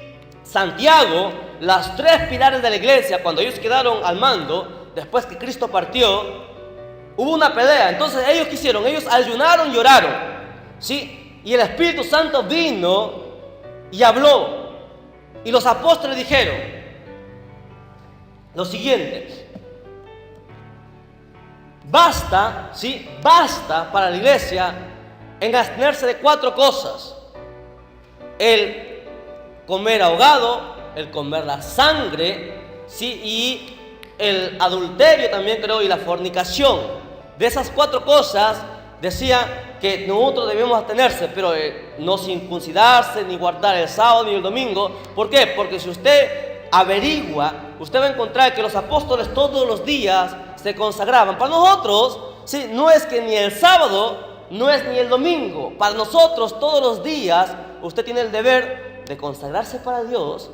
Santiago, las tres pilares de la iglesia. Cuando ellos quedaron al mando, después que Cristo partió, hubo una pelea. Entonces ellos ¿qué hicieron? Ellos ayunaron y oraron, ¿sí? Y el Espíritu Santo vino y habló. Y los apóstoles dijeron lo siguiente: basta, ¿sí? Basta para la iglesia en abstenerse de 4 cosas: el comer ahogado, el comer la sangre, ¿sí? Y el adulterio también, creo, y la fornicación. De esas 4 cosas decía que nosotros debemos abstenerse, pero no circuncidarse, ni guardar el sábado ni el domingo. ¿Por qué? Porque si usted averigua, usted va a encontrar que los apóstoles todos los días se consagraban. Para nosotros, ¿sí? No es que ni el sábado, no es ni el domingo. Para nosotros todos los días usted tiene el deber de consagrarse para Dios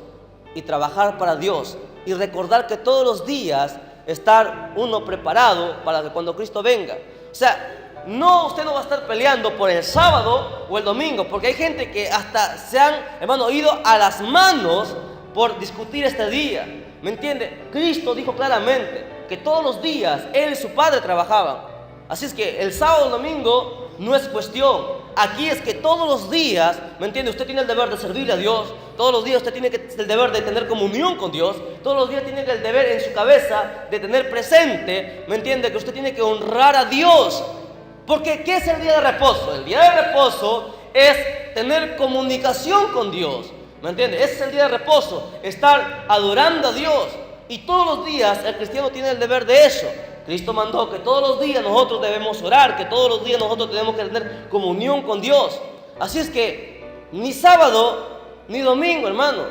y trabajar para Dios, y recordar que todos los días estar uno preparado para que cuando Cristo venga. O sea, usted no va a estar peleando por el sábado o el domingo, porque hay gente que hasta se han, hermano, ido a las manos por discutir este día. ¿Me entiende? Cristo dijo claramente que todos los días Él y su Padre trabajaban. Así es que el sábado o el domingo no es cuestión. Aquí es que todos los días, ¿me entiende? Usted tiene el deber de servirle a Dios. Todos los días usted tiene el deber de tener comunión con Dios. Todos los días tiene el deber en su cabeza de tener presente, ¿me entiende? Que usted tiene que honrar a Dios. Porque ¿qué es el día de reposo? El día de reposo es tener comunicación con Dios, ¿me entiende? Ese es el día de reposo, estar adorando a Dios. Y todos los días el cristiano tiene el deber de eso. Cristo mandó que todos los días nosotros debemos orar, que todos los días nosotros tenemos que tener comunión con Dios. Así es que ni sábado ni domingo, hermano,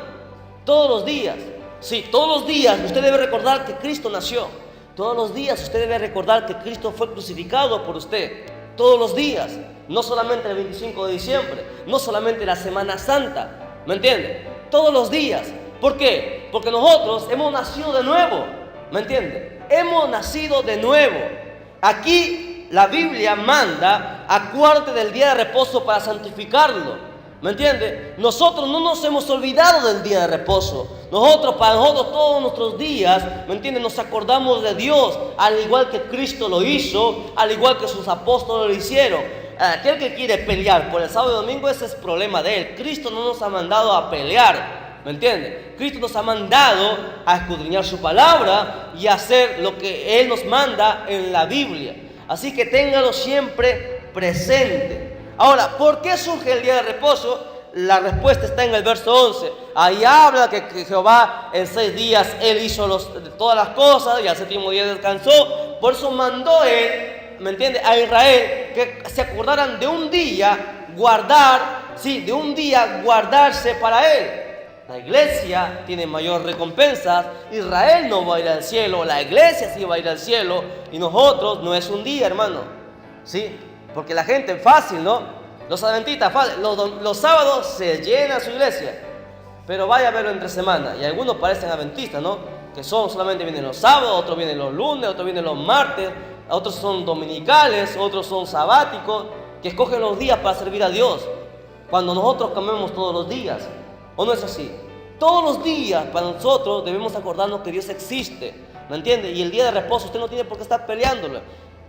todos los días. Sí, todos los días usted debe recordar que Cristo nació. Todos los días usted debe recordar que Cristo fue crucificado por usted. Todos los días, no solamente el 25 de diciembre, no solamente la Semana Santa, ¿me entiende? Todos los días. ¿Por qué? Porque nosotros hemos nacido de nuevo, ¿me entiende? Hemos nacido de nuevo. Aquí la Biblia manda: acuérdate del día de reposo para santificarlo, ¿me entiende? Nosotros no nos hemos olvidado del día de reposo. Para nosotros todos nuestros días, ¿me entiende? Nos acordamos de Dios, al igual que Cristo lo hizo, al igual que sus apóstoles lo hicieron. Aquel que quiere pelear por el sábado y domingo, ese es problema de él. Cristo no nos ha mandado a pelear, ¿me entiende? Cristo nos ha mandado a escudriñar su palabra y a hacer lo que Él nos manda en la Biblia. Así que téngalo siempre presente. Ahora, ¿por qué surge el día de reposo? La respuesta está en el verso 11. Ahí habla que Jehová en 6 días Él hizo todas las cosas y al 7º día descansó. Por eso mandó Él, ¿me entiende?, a Israel que se acordaran de un día de un día guardarse para Él. La iglesia tiene mayor recompensa. Israel no va a ir al cielo, la iglesia sí va a ir al cielo, y nosotros no es un día, hermano, ¿sí? Porque la gente fácil, ¿no? Los adventistas, los sábados se llena su iglesia, pero vaya a verlo entre semana. Y algunos parecen adventistas, ¿no? Que solamente vienen los sábados, otros vienen los lunes, otros vienen los martes, otros son dominicales, otros son sabáticos, que escogen los días para servir a Dios, cuando nosotros comemos todos los días. ¿O no es así? Todos los días para nosotros debemos acordarnos que Dios existe, ¿me entiende? Y el día de reposo usted no tiene por qué estar peleándolo.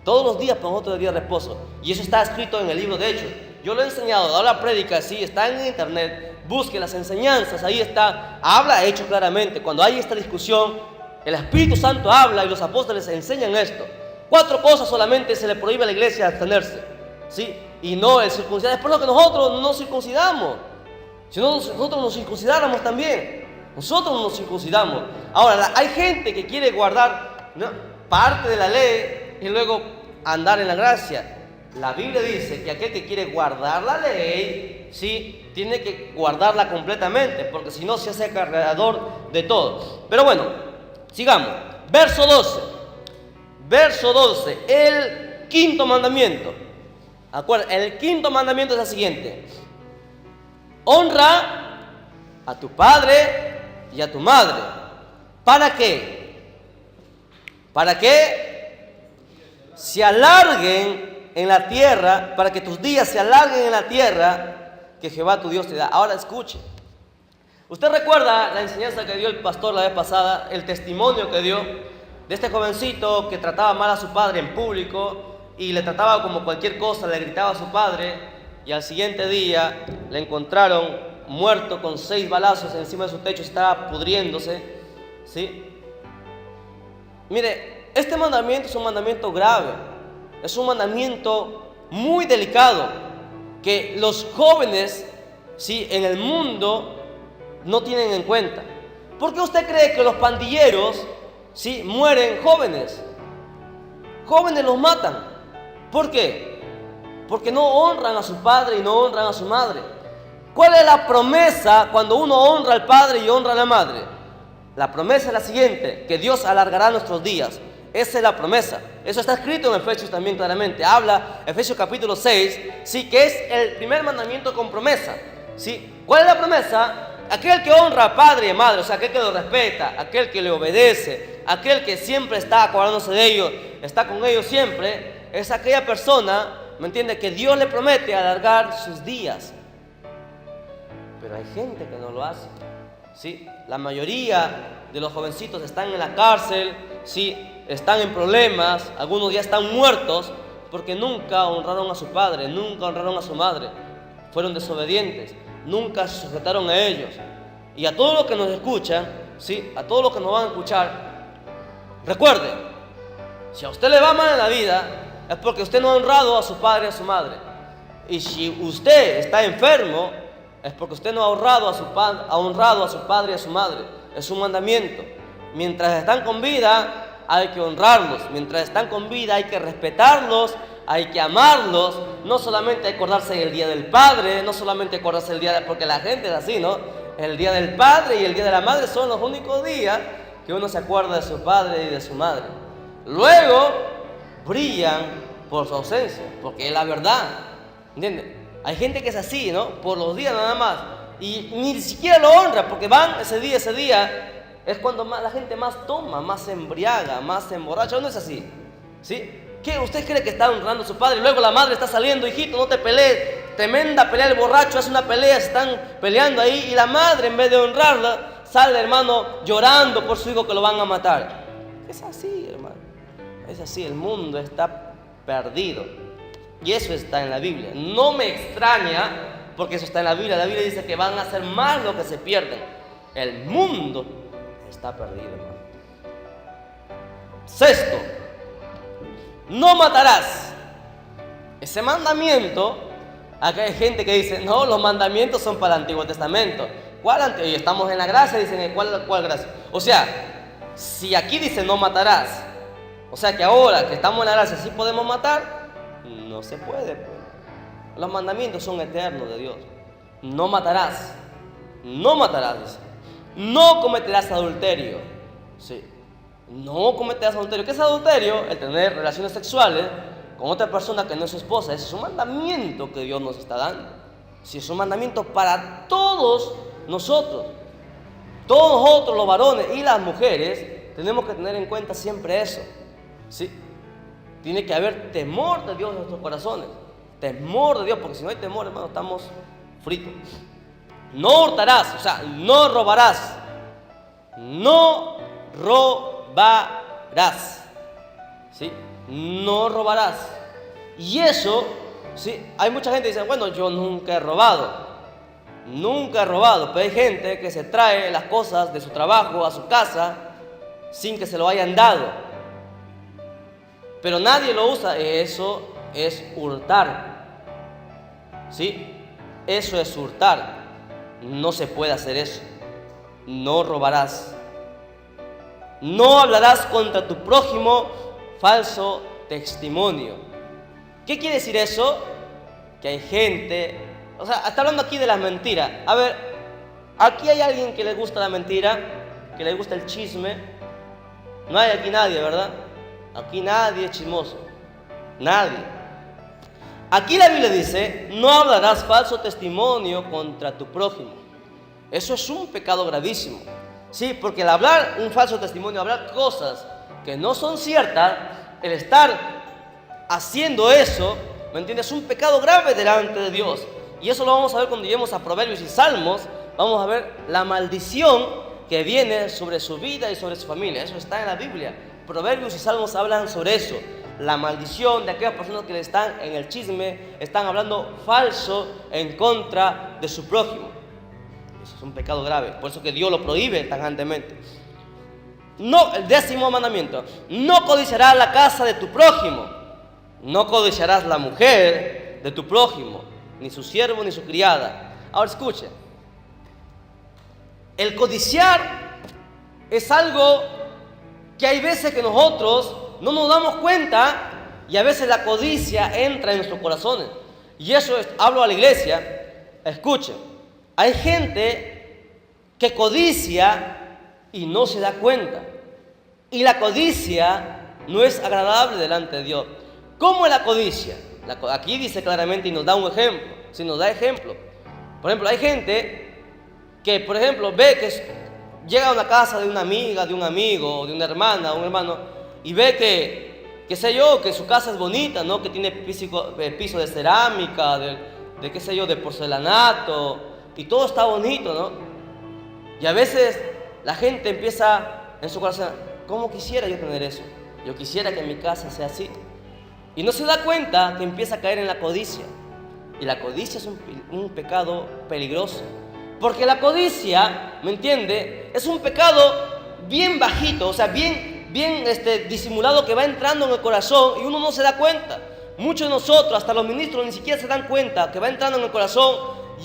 Todos los días para nosotros es el día de reposo. Y eso está escrito en el libro de Hechos. Yo lo he enseñado, he dado la prédica, sí, está en internet. Busque las enseñanzas, ahí está. Habla Hechos claramente. Cuando hay esta discusión, el Espíritu Santo habla y los apóstoles enseñan esto. 4 cosas solamente se le prohíbe a la iglesia abstenerse, ¿sí? Y no el circuncidar. Es por lo que nosotros no nos circuncidamos. Si no, nosotros nos circuncidáramos también. Nosotros nos circuncidamos. Ahora, hay gente que quiere guardar, ¿no?, parte de la ley y luego andar en la gracia. La Biblia dice que aquel que quiere guardar la ley ¿sí? Tiene que guardarla completamente, porque si no se hace cargador de todo. Pero bueno, sigamos. Verso 12. Verso 12. El quinto mandamiento. Acuérdense, el quinto mandamiento es el siguiente. Honra a tu padre y a tu madre. ¿Para qué? Para que se alarguen en la tierra, para que tus días se alarguen en la tierra que Jehová tu Dios te da. Ahora escuche. Usted recuerda la enseñanza que dio el pastor la vez pasada, el testimonio que dio de este jovencito que trataba mal a su padre en público y le trataba como cualquier cosa, le gritaba a su padre, y al siguiente día le encontraron muerto con 6 balazos encima de su techo, estaba pudriéndose, ¿sí? Mire, este mandamiento es un mandamiento grave, es un mandamiento muy delicado, que los jóvenes, ¿sí?, en el mundo no tienen en cuenta. ¿Por qué usted cree que los pandilleros, ¿sí?, mueren jóvenes? Jóvenes los matan. ¿Por qué? Porque no honran a su padre y no honran a su madre. ¿Cuál es la promesa cuando uno honra al padre y honra a la madre? La promesa es la siguiente: que Dios alargará nuestros días. Esa es la promesa. Eso está escrito en Efesios también claramente. Habla Efesios capítulo 6, sí, que es el primer mandamiento con promesa, ¿sí? ¿Cuál es la promesa? Aquel que honra a padre y a madre, o sea, aquel que lo respeta, aquel que le obedece, aquel que siempre está acordándose de ellos, está con ellos siempre, es aquella persona, ¿me entiende?, que Dios le promete alargar sus días. Pero hay gente que no lo hace, ¿sí? La mayoría de los jovencitos están en la cárcel, ¿sí?, están en problemas, algunos ya están muertos porque nunca honraron a su padre, nunca honraron a su madre, fueron desobedientes, nunca se sujetaron a ellos. Y a todos los que nos escuchan, ¿sí?, a todos los que nos van a escuchar, recuerde, si a usted le va mal en la vida, es porque usted no ha honrado a su padre y a su madre. Y si usted está enfermo, es porque usted no ha honrado a su padre y a su madre. Es un mandamiento. Mientras están con vida, hay que honrarlos. Mientras están con vida, hay que respetarlos, hay que amarlos. No solamente acordarse del día del padre, no solamente acordarse del día porque la gente es así, ¿no? El día del padre y el día de la madre son los únicos días que uno se acuerda de su padre y de su madre. Luego brillan por su ausencia, porque es la verdad, ¿entiendes? Hay gente que es así, ¿no? Por los días nada más, y ni siquiera lo honra, porque van ese día es cuando más, la gente más toma, más se embriaga, más se emborracha. ¿No es así? ¿Sí? ¿Qué? ¿Usted cree que está honrando a su padre? Luego la madre está saliendo: hijito, no te pelees. Tremenda pelea, el borracho hace una pelea, se están peleando ahí, y la madre, en vez de honrarla, sale, hermano, llorando por su hijo que lo van a matar. Es así, hermano. Es así, el mundo está perdido. Y eso está en la Biblia. No me extraña, porque eso está en la Biblia. La Biblia dice que van a hacer más lo que se pierden. El mundo está perdido, hermano. Sexto, no matarás. Ese mandamiento, acá hay gente que dice: no, los mandamientos son para el Antiguo Testamento. ¿Cuál Antiguo? Y estamos en la gracia, dicen: ¿cuál gracia? O sea, si aquí dice no matarás, o sea que ahora que estamos en la gracia sí podemos matar. No se puede, pues. Los mandamientos son eternos de Dios. No matarás. No matarás, dice. No cometerás adulterio. Sí. No cometerás adulterio. ¿Qué es adulterio? El tener relaciones sexuales con otra persona que no es su esposa. Ese es un mandamiento que Dios nos está dando. Sí, es un mandamiento para todos nosotros. Todos nosotros, los varones y las mujeres, tenemos que tener en cuenta siempre eso. ¿Sí? Tiene que haber temor de Dios en nuestros corazones. Temor de Dios, porque si no hay temor, hermano, estamos fritos. No hurtarás, o sea, no robarás. No robarás. ¿Sí? No robarás. Y eso, ¿sí? Hay mucha gente que dice: bueno, yo nunca he robado. Nunca he robado. Pero hay gente que se trae las cosas de su trabajo a su casa sin que se lo hayan dado. Pero nadie lo usa. Eso es hurtar. ¿Sí? Eso es hurtar. No se puede hacer eso. No robarás. No hablarás contra tu prójimo falso testimonio. ¿Qué quiere decir eso? Que hay gente O sea, está hablando aquí de las mentiras. A ver, aquí hay alguien que le gusta la mentira, que le gusta el chisme. No hay aquí nadie, ¿verdad? Aquí nadie es chismoso. Nadie. Aquí la Biblia dice, no hablarás falso testimonio contra tu prójimo. Eso es un pecado gravísimo. Sí, porque el hablar un falso testimonio, hablar cosas que no son ciertas, el estar haciendo eso, ¿me entiendes? Es un pecado grave delante de Dios. Y eso lo vamos a ver cuando lleguemos a Proverbios y Salmos. Vamos a ver la maldición que viene sobre su vida y sobre su familia. Eso está en la Biblia. Proverbios y Salmos hablan sobre eso. La maldición de aquellas personas que le están en el chisme, están hablando falso en contra de su prójimo. Eso es un pecado grave. Por eso que Dios lo prohíbe tajantemente. No, el 10º mandamiento. No codiciarás la casa de tu prójimo. No codiciarás la mujer de tu prójimo, ni su siervo ni su criada. Ahora escuchen. El codiciar es algo que hay veces que nosotros no nos damos cuenta y a veces la codicia entra en nuestros corazones. Y eso es, hablo a la iglesia, escuchen, hay gente que codicia y no se da cuenta. Y la codicia no es agradable delante de Dios. ¿Cómo es la codicia? Aquí dice claramente y nos da un ejemplo, si nos da ejemplo. Por ejemplo, hay gente que, por ejemplo, ve que llega a una casa de una amiga, de un amigo, de una hermana, un hermano, y ve que, qué sé yo, que su casa es bonita, ¿no? Que tiene piso de cerámica, de qué sé yo, de porcelanato, y todo está bonito, ¿no? Y a veces la gente empieza en su corazón, ¿cómo quisiera yo tener eso? Yo quisiera que mi casa sea así. Y no se da cuenta que empieza a caer en la codicia. Y la codicia es un pecado peligroso. Porque la codicia, ¿me entiende? Es un pecado bien bajito, o sea, bien disimulado, que va entrando en el corazón y uno no se da cuenta. Muchos de nosotros, hasta los ministros, ni siquiera se dan cuenta que va entrando en el corazón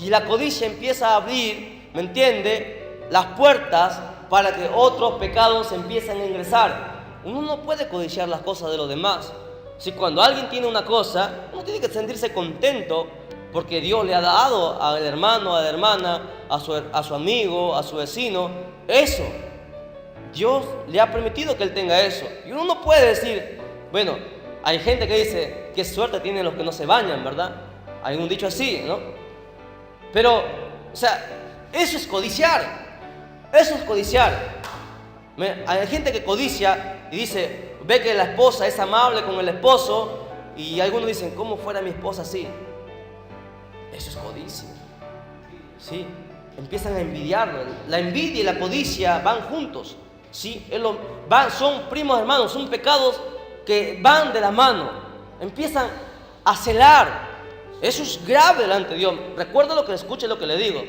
y la codicia empieza a abrir, ¿me entiende?, las puertas para que otros pecados empiecen a ingresar. Uno no puede codiciar las cosas de los demás. Si cuando alguien tiene una cosa, uno tiene que sentirse contento porque Dios le ha dado al hermano, a la hermana, a su amigo, a su vecino, eso. Dios le ha permitido que él tenga eso. Y uno no puede decir, bueno, hay gente que dice, qué suerte tienen los que no se bañan, ¿verdad? Hay un dicho así, ¿no? Pero, o sea, eso es codiciar. Eso es codiciar. Hay gente que codicia y dice, ve que la esposa es amable con el esposo y algunos dicen, ¿cómo fuera mi esposa así? Eso es codicia. ¿Sí? Empiezan a envidiarlo. La envidia y la codicia van juntos. ¿Sí? Son primos hermanos, son pecados que van de la mano. Empiezan a celar. Eso es grave delante de Dios. Recuerda lo que escuche, lo que le digo.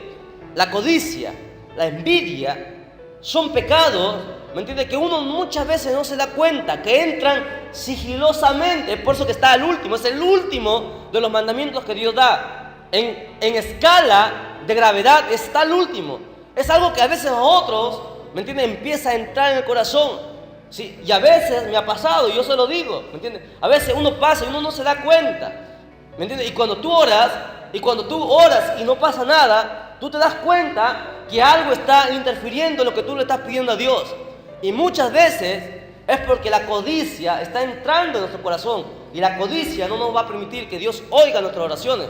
La codicia, la envidia son pecados, ¿me entiendes?, que uno muchas veces no se da cuenta, que entran sigilosamente. Por eso que está el último, es el último de los mandamientos que Dios da. En escala de gravedad está el último. Es algo que a veces a otros, ¿me entiendes?, empieza a entrar en el corazón. ¿Sí? Y a veces me ha pasado, y yo se lo digo, ¿me entiendes? A veces uno pasa y uno no se da cuenta, ¿me entiendes? Y cuando tú oras y no pasa nada, tú te das cuenta que algo está interfiriendo en lo que tú le estás pidiendo a Dios. Y muchas veces es porque la codicia está entrando en nuestro corazón. Y la codicia no nos va a permitir que Dios oiga nuestras oraciones.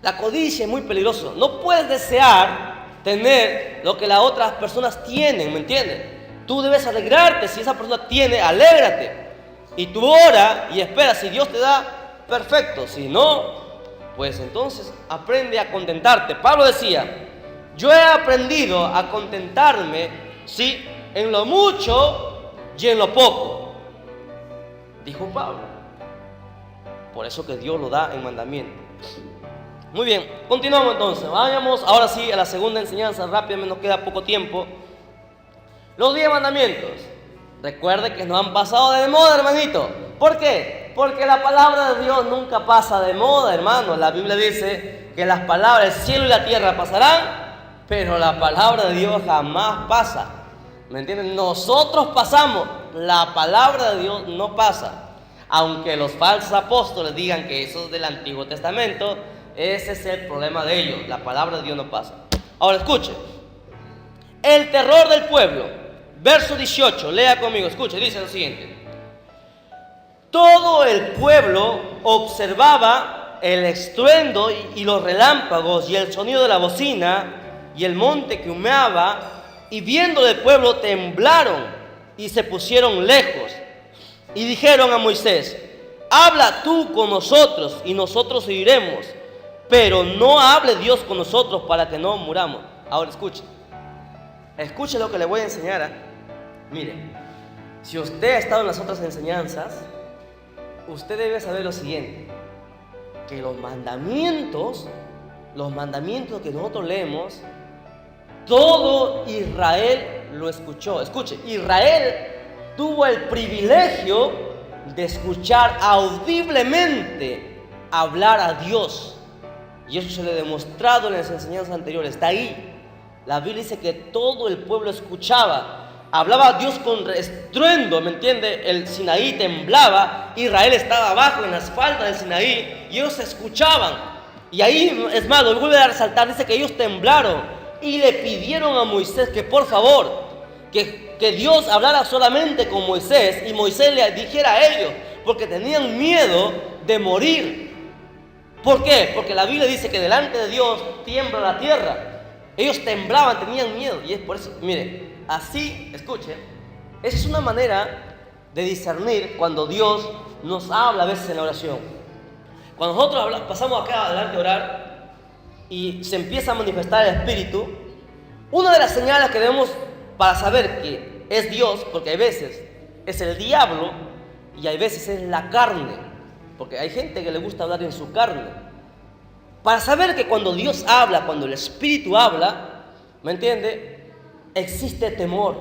La codicia es muy peligroso. No puedes desear tener lo que las otras personas tienen, ¿me entiendes? Tú debes alegrarte. Si esa persona tiene, alégrate. Y tú ora y espera. Si Dios te da, perfecto. Si no, pues entonces aprende a contentarte. Pablo decía, yo he aprendido a contentarme, ¿sí?, en lo mucho y en lo poco. Dijo Pablo. Por eso que Dios lo da en mandamiento. Muy bien, continuamos entonces. Vayamos ahora sí a la segunda enseñanza. Rápidamente, nos queda poco tiempo. Los 10 mandamientos. Recuerde que nos han pasado de moda, hermanito. ¿Por qué? Porque la palabra de Dios nunca pasa de moda, hermano. La Biblia dice que las palabras del cielo y la tierra pasarán, pero la palabra de Dios jamás pasa. ¿Me entienden? Nosotros pasamos, la palabra de Dios no pasa. Aunque los falsos apóstoles digan que eso es del Antiguo Testamento, Ese es el problema de ellos. La palabra de Dios no pasa. Ahora escuche. El terror del pueblo. Verso 18. Lea conmigo. Escuche. Dice lo siguiente. Todo el pueblo observaba el estruendo y los relámpagos y el sonido de la bocina y el monte que humeaba, y viendo el pueblo temblaron y se pusieron lejos y dijeron a Moisés: habla tú con nosotros y nosotros oiremos, pero no hable Dios con nosotros para que no muramos. Ahora escuche lo que le voy a enseñar. Mire, si usted ha estado en las otras enseñanzas, usted debe saber lo siguiente: que los mandamientos que nosotros leemos, todo Israel lo escuchó. Escuche, Israel tuvo el privilegio de escuchar audiblemente hablar a Dios, y eso se le ha demostrado en las enseñanzas anteriores. Está ahí. La Biblia dice que todo el pueblo escuchaba. Hablaba a Dios con estruendo, ¿me entiende? El Sinaí temblaba, Israel estaba abajo en las faldas del Sinaí y ellos escuchaban. Y ahí, es más, lo vuelve a resaltar, dice que ellos temblaron y le pidieron a Moisés que por favor, que Dios hablara solamente con Moisés y Moisés le dijera a ellos, porque tenían miedo de morir. ¿Por qué? Porque la Biblia dice que delante de Dios tiembla la tierra. Ellos temblaban, tenían miedo, y es por eso, mire, así, escuche, esa es una manera de discernir cuando Dios nos habla a veces en la oración. Cuando nosotros pasamos acá adelante a orar y se empieza a manifestar el Espíritu, una de las señales que debemos para saber que es Dios, porque hay veces es el diablo y hay veces es la carne, porque hay gente que le gusta hablar en su carne. Para saber que cuando Dios habla, cuando el Espíritu habla, ¿me entiende? Existe temor.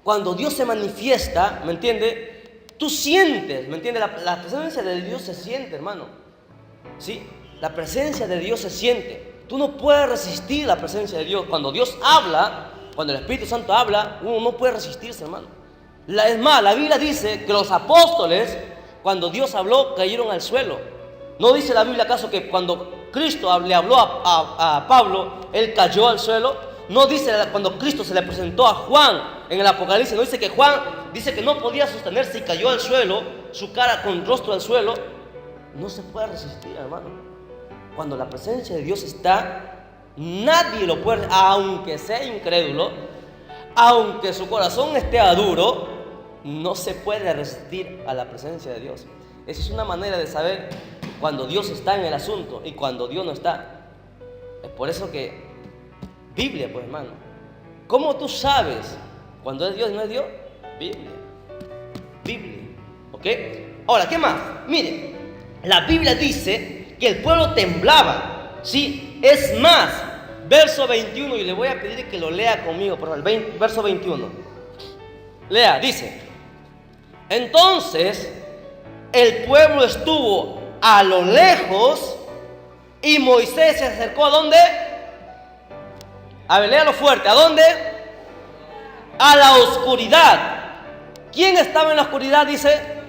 Cuando Dios se manifiesta, ¿me entiende? Tú sientes, ¿me entiende? La presencia de Dios se siente, hermano. ¿Sí? La presencia de Dios se siente. Tú no puedes resistir la presencia de Dios. Cuando Dios habla, cuando el Espíritu Santo habla, uno no puede resistirse, hermano. Es más, la Biblia dice que los apóstoles, cuando Dios habló, cayeron al suelo. ¿No dice la Biblia acaso que cuando Cristo le habló a Pablo, él cayó al suelo? No dice cuando Cristo se le presentó a Juan en el Apocalipsis, no dice que Juan dice que no podía sostenerse y cayó al suelo, su cara con rostro al suelo. No se puede resistir, hermano. Cuando la presencia de Dios está, nadie lo puede, aunque sea incrédulo, aunque su corazón esté duro, no se puede resistir a la presencia de Dios. Esa es una manera de saber cuando Dios está en el asunto y cuando Dios no está. Es por eso que Biblia, pues, hermano. ¿Cómo tú sabes cuando es Dios y no es Dios? Biblia. ¿Ok? Ahora, ¿qué más? Mire, la Biblia dice que el pueblo temblaba. ¿Sí? Es más, verso 21, y le voy a pedir que lo lea conmigo, por favor, verso 21. Lea, dice: entonces el pueblo estuvo a lo lejos y Moisés se acercó ¿a dónde? A ver, léalo fuerte. ¿A dónde? A la oscuridad. ¿Quién estaba en la oscuridad? Dice.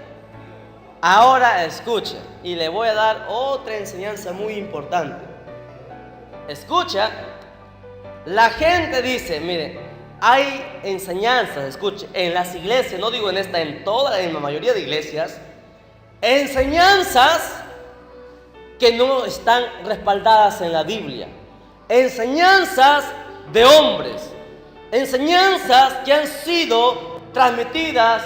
Ahora escucha, y le voy a dar otra enseñanza muy importante. Escucha, la gente dice, mire, hay enseñanzas, escuche, en las iglesias, no digo en esta, en la mayoría de iglesias, enseñanzas que no están respaldadas en la Biblia, enseñanzas de hombres, enseñanzas que han sido transmitidas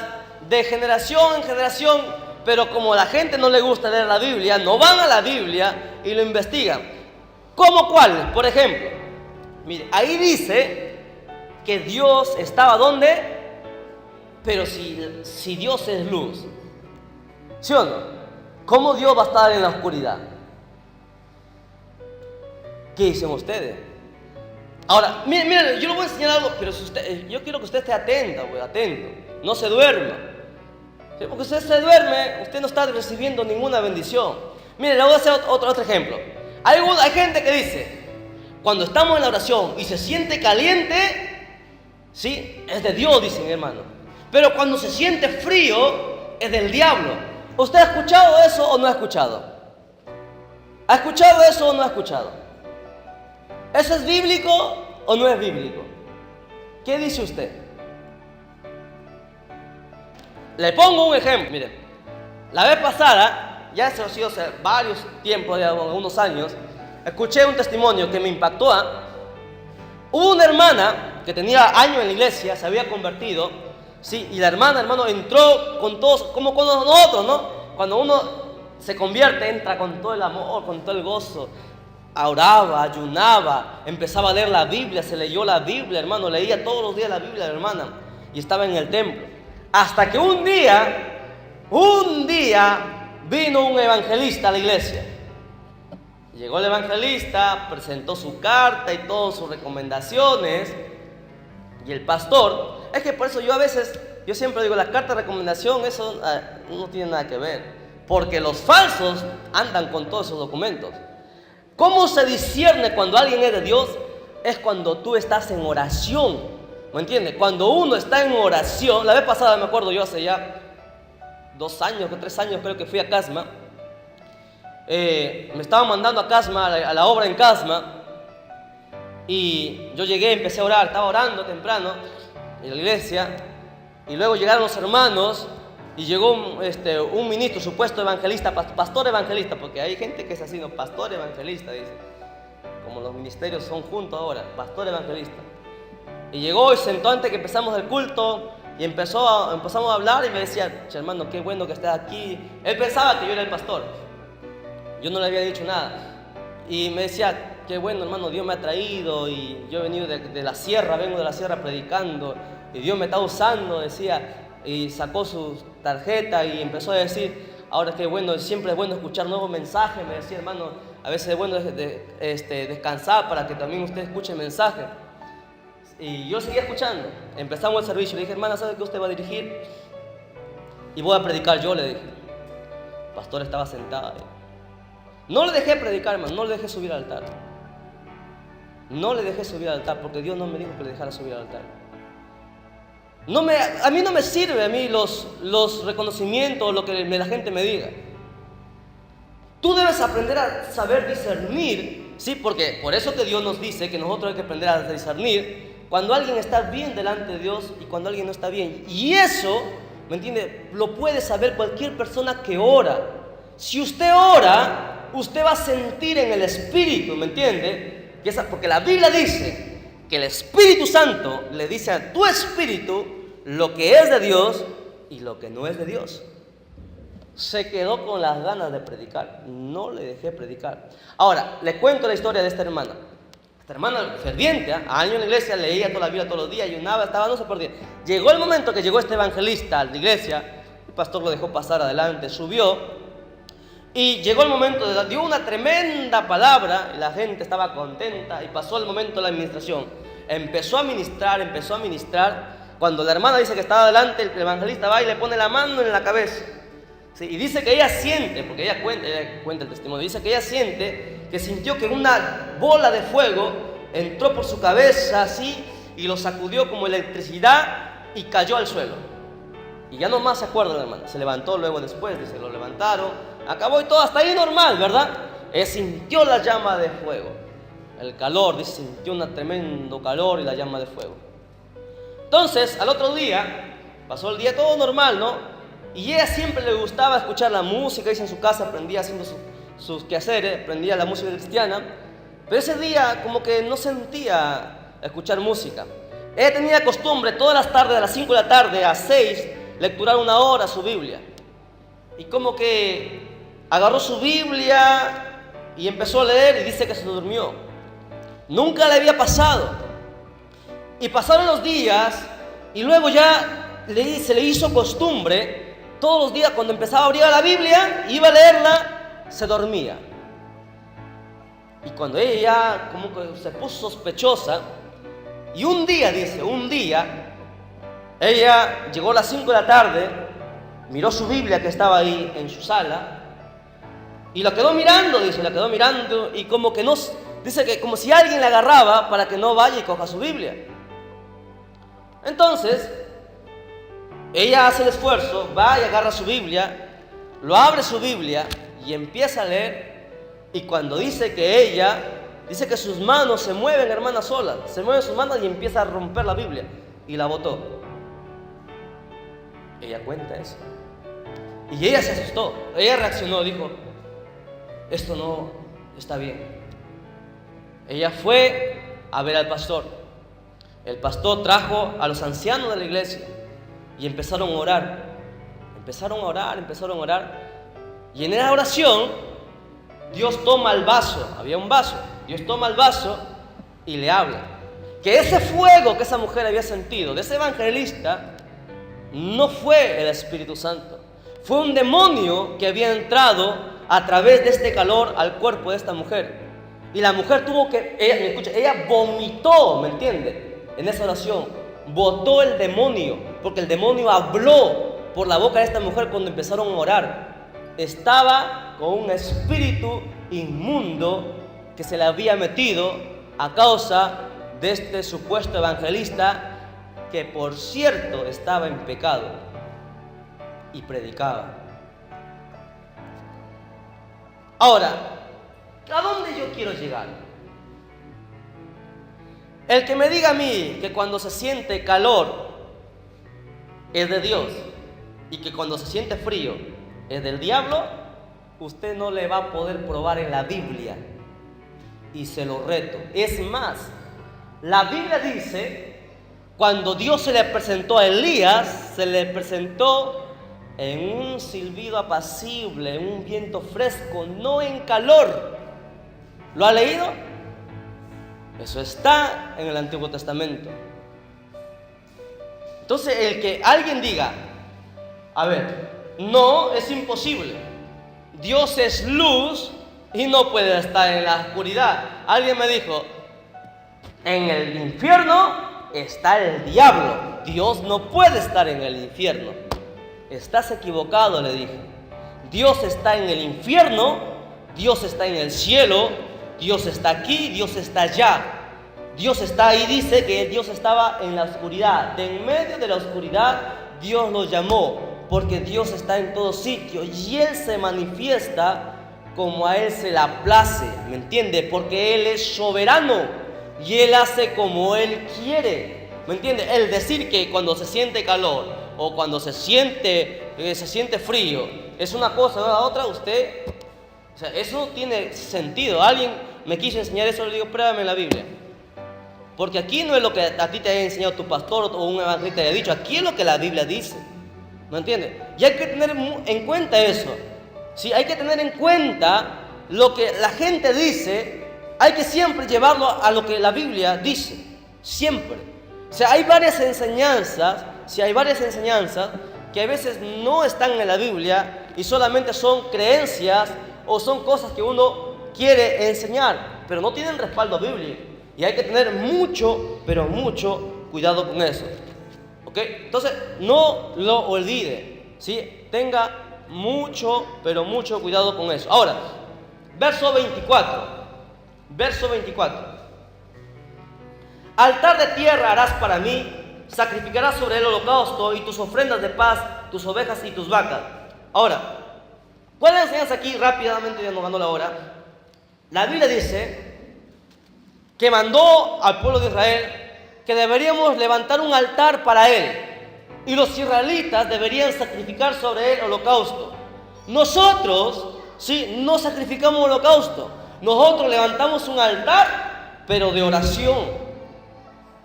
de generación en generación, pero como a la gente no le gusta leer la Biblia, no van a la Biblia y lo investigan. ¿Cómo cuáles? Por ejemplo, mire, ahí dice que Dios estaba ¿dónde? Pero si Dios es luz, ¿sí o no? ¿Cómo Dios va a estar en la oscuridad? ¿Qué dicen ustedes? Ahora, mire, yo le voy a enseñar algo, pero yo quiero que usted esté atento, no se duerma. ¿Sí? Porque si usted se duerme, usted no está recibiendo ninguna bendición. Mire, le voy a hacer otro ejemplo. Hay gente que dice, cuando estamos en la oración y se siente caliente, ¿sí? Es de Dios, dicen, hermano. Pero cuando se siente frío, es del diablo. ¿Usted ha escuchado eso o no ha escuchado? ¿Ha escuchado eso o no ha escuchado? ¿Eso es bíblico o no es bíblico? ¿Qué dice usted? Le pongo un ejemplo. Miren, la vez pasada, ya se ha sido hace varios tiempos, ya unos años, escuché un testimonio que me impactó. Hubo una hermana que tenía años en la iglesia, se había convertido, sí, y la hermana, hermano, entró con todos, como con nosotros, ¿no? Cuando uno se convierte, entra con todo el amor, con todo el gozo. Oraba, ayunaba, empezaba a leer la Biblia, se leyó la Biblia, hermano, leía todos los días la Biblia, hermana, y estaba en el templo. Hasta que un día vino un evangelista a la iglesia. Llegó el evangelista, presentó su carta y todas sus recomendaciones. Y el pastor, es que por eso yo siempre digo, la carta de recomendación, eso no tiene nada que ver. Porque los falsos andan con todos esos documentos. ¿Cómo se discierne cuando alguien es de Dios? Es cuando tú estás en oración. ¿Me entiendes? Cuando uno está en oración. La vez pasada me acuerdo yo hace ya 2 años, 3 años creo que fui a Casma. Me estaban mandando a Casma, a la obra en Casma. Y yo llegué, empecé a orar, estaba orando temprano en la iglesia. Y luego llegaron los hermanos y llegó un ministro, supuesto evangelista, pastor evangelista, porque hay gente que es así, no, pastor evangelista, dice. Como los ministerios son juntos ahora, pastor evangelista. Y llegó y sentó antes que empezamos el culto y empezamos a hablar y me decía, hermano, qué bueno que estés aquí. Él pensaba que yo era el pastor. Yo no le había dicho nada. Y me decía, qué bueno, hermano, Dios me ha traído y yo he venido de la sierra, vengo de la sierra predicando y Dios me está usando, decía. Y sacó su tarjeta y empezó a decir, ahora qué bueno, siempre es bueno escuchar nuevos mensajes. Me decía, hermano, a veces es bueno descansar para que también usted escuche el mensaje. Y yo seguía escuchando. Empezamos el servicio. Le dije, hermana, ¿sabe qué usted va a dirigir? Y voy a predicar yo, le dije. El pastor estaba sentado ahí. No le dejé predicar, hermano, no le dejé subir al altar. No le dejé subir al altar porque Dios no me dijo que le dejara subir al altar. A mí no me sirve los reconocimientos o lo que la gente me diga. Tú debes aprender a saber discernir, ¿sí? Porque por eso que Dios nos dice que nosotros hay que aprender a discernir cuando alguien está bien delante de Dios y cuando alguien no está bien. Y eso, ¿me entiende? Lo puede saber cualquier persona que ora. Si usted ora, usted va a sentir en el Espíritu, ¿me entiende? Porque la Biblia dice que el Espíritu Santo le dice a tu espíritu lo que es de Dios y lo que no es de Dios. Se quedó con las ganas de predicar. No le dejé predicar. Ahora, le cuento la historia de esta hermana. Esta hermana ferviente, años en la iglesia, leía toda la Biblia todos los días, ayunaba, estaba, no se perdía. Llegó el momento que llegó este evangelista a la iglesia, el pastor lo dejó pasar adelante, subió, y llegó el momento, dio una tremenda palabra, y la gente estaba contenta, y pasó el momento de la administración. Empezó a ministrar. Cuando la hermana dice que estaba adelante, el evangelista va y le pone la mano en la cabeza. ¿Sí? Y dice que ella siente, porque ella cuenta el testimonio, dice que ella siente que sintió que una bola de fuego entró por su cabeza así y lo sacudió como electricidad y cayó al suelo. Y ya no más se acuerda la hermana. Se levantó luego después, dice, lo levantaron, acabó y todo hasta ahí normal, ¿verdad? Ella sintió la llama de fuego, el calor, dice, sintió un tremendo calor y la llama de fuego. Entonces, al otro día, pasó el día todo normal, ¿no? Y ella siempre le gustaba escuchar la música, dice en su casa, aprendía haciendo sus quehaceres, aprendía la música cristiana. Pero ese día como que no sentía escuchar música. Ella tenía costumbre todas las tardes, de las 5 de la tarde a 6, lecturar 1 hora su Biblia. Y como que agarró su Biblia y empezó a leer y dice que se durmió. Nunca le había pasado. Y pasaron los días y luego ya se le hizo costumbre, todos los días cuando empezaba a abrir la Biblia, iba a leerla, se dormía. Y cuando ella ya como que se puso sospechosa, y un día, ella llegó a las 5 de la tarde, miró su Biblia que estaba ahí en su sala, y la quedó mirando, y como que no, dice que como si alguien la agarraba para que no vaya y coja su Biblia. Entonces, ella hace el esfuerzo, va y agarra su Biblia, lo abre su Biblia y empieza a leer. Y cuando dice que sus manos se mueven, hermana, sola. Se mueven sus manos y empieza a romper la Biblia. Y la botó. Ella cuenta eso. Y ella se asustó. Ella reaccionó, dijo: esto no está bien. Ella fue a ver al pastor. El pastor trajo a los ancianos de la iglesia y empezaron a orar. Empezaron a orar. Y en esa oración, Dios toma el vaso. Había un vaso. Dios toma el vaso y le habla. Que ese fuego que esa mujer había sentido, de ese evangelista, no fue el Espíritu Santo. Fue un demonio que había entrado a través de este calor al cuerpo de esta mujer. Y la mujer ella vomitó, ¿me entiende? En esa oración, botó el demonio, porque el demonio habló por la boca de esta mujer cuando empezaron a orar. Estaba con un espíritu inmundo que se le había metido a causa de este supuesto evangelista, que por cierto estaba en pecado y predicaba. Ahora, ¿a dónde yo quiero llegar? El que me diga a mí que cuando se siente calor es de Dios y que cuando se siente frío es del diablo, usted no le va a poder probar en la Biblia. Y se lo reto. Es más, la Biblia dice, cuando Dios se le presentó a Elías, se le presentó en un silbido apacible, en un viento fresco, no en calor. ¿Lo ha leído? Eso está en el Antiguo Testamento. Entonces, el que alguien diga, a ver, no, es imposible. Dios es luz y no puede estar en la oscuridad. Alguien me dijo, en el infierno está el diablo. Dios no puede estar en el infierno. Estás equivocado, le dije. Dios está en el infierno, Dios está en el cielo, Dios está aquí, Dios está allá. Dios está ahí, dice que Dios estaba en la oscuridad. De en medio de la oscuridad, Dios lo llamó, porque Dios está en todo sitio y Él se manifiesta como a Él se le place, ¿me entiende? Porque Él es soberano y Él hace como Él quiere, ¿me entiende? El decir que cuando se siente calor o cuando se siente frío es una cosa, no la otra, o sea, eso no tiene sentido. Alguien me quiso enseñar eso, le digo, pruébame en la Biblia. Porque aquí no es lo que a ti te haya enseñado tu pastor o un evangelista te haya dicho, aquí es lo que la Biblia dice, ¿me entiendes? Y hay que tener en cuenta eso. Sí, hay que tener en cuenta lo que la gente dice, hay que siempre llevarlo a lo que la Biblia dice, siempre. O sea, hay varias enseñanzas, que a veces no están en la Biblia y solamente son creencias o son cosas que uno quiere enseñar, pero no tienen respaldo bíblico. Y hay que tener mucho, pero mucho cuidado con eso. ¿Ok? Entonces, no lo olvide, ¿sí? Tenga mucho, pero mucho cuidado con eso. Ahora, verso 24. Altar de tierra harás para mí, sacrificarás sobre el holocausto y tus ofrendas de paz, tus ovejas y tus vacas. Ahora, ¿cuál es la enseñanza aquí? Rápidamente, ya nos ganó la hora. La Biblia dice que mandó al pueblo de Israel que deberíamos levantar un altar para Él. Y los israelitas deberían sacrificar sobre él holocausto. Nosotros, sí, no sacrificamos holocausto. Nosotros levantamos un altar, pero de oración.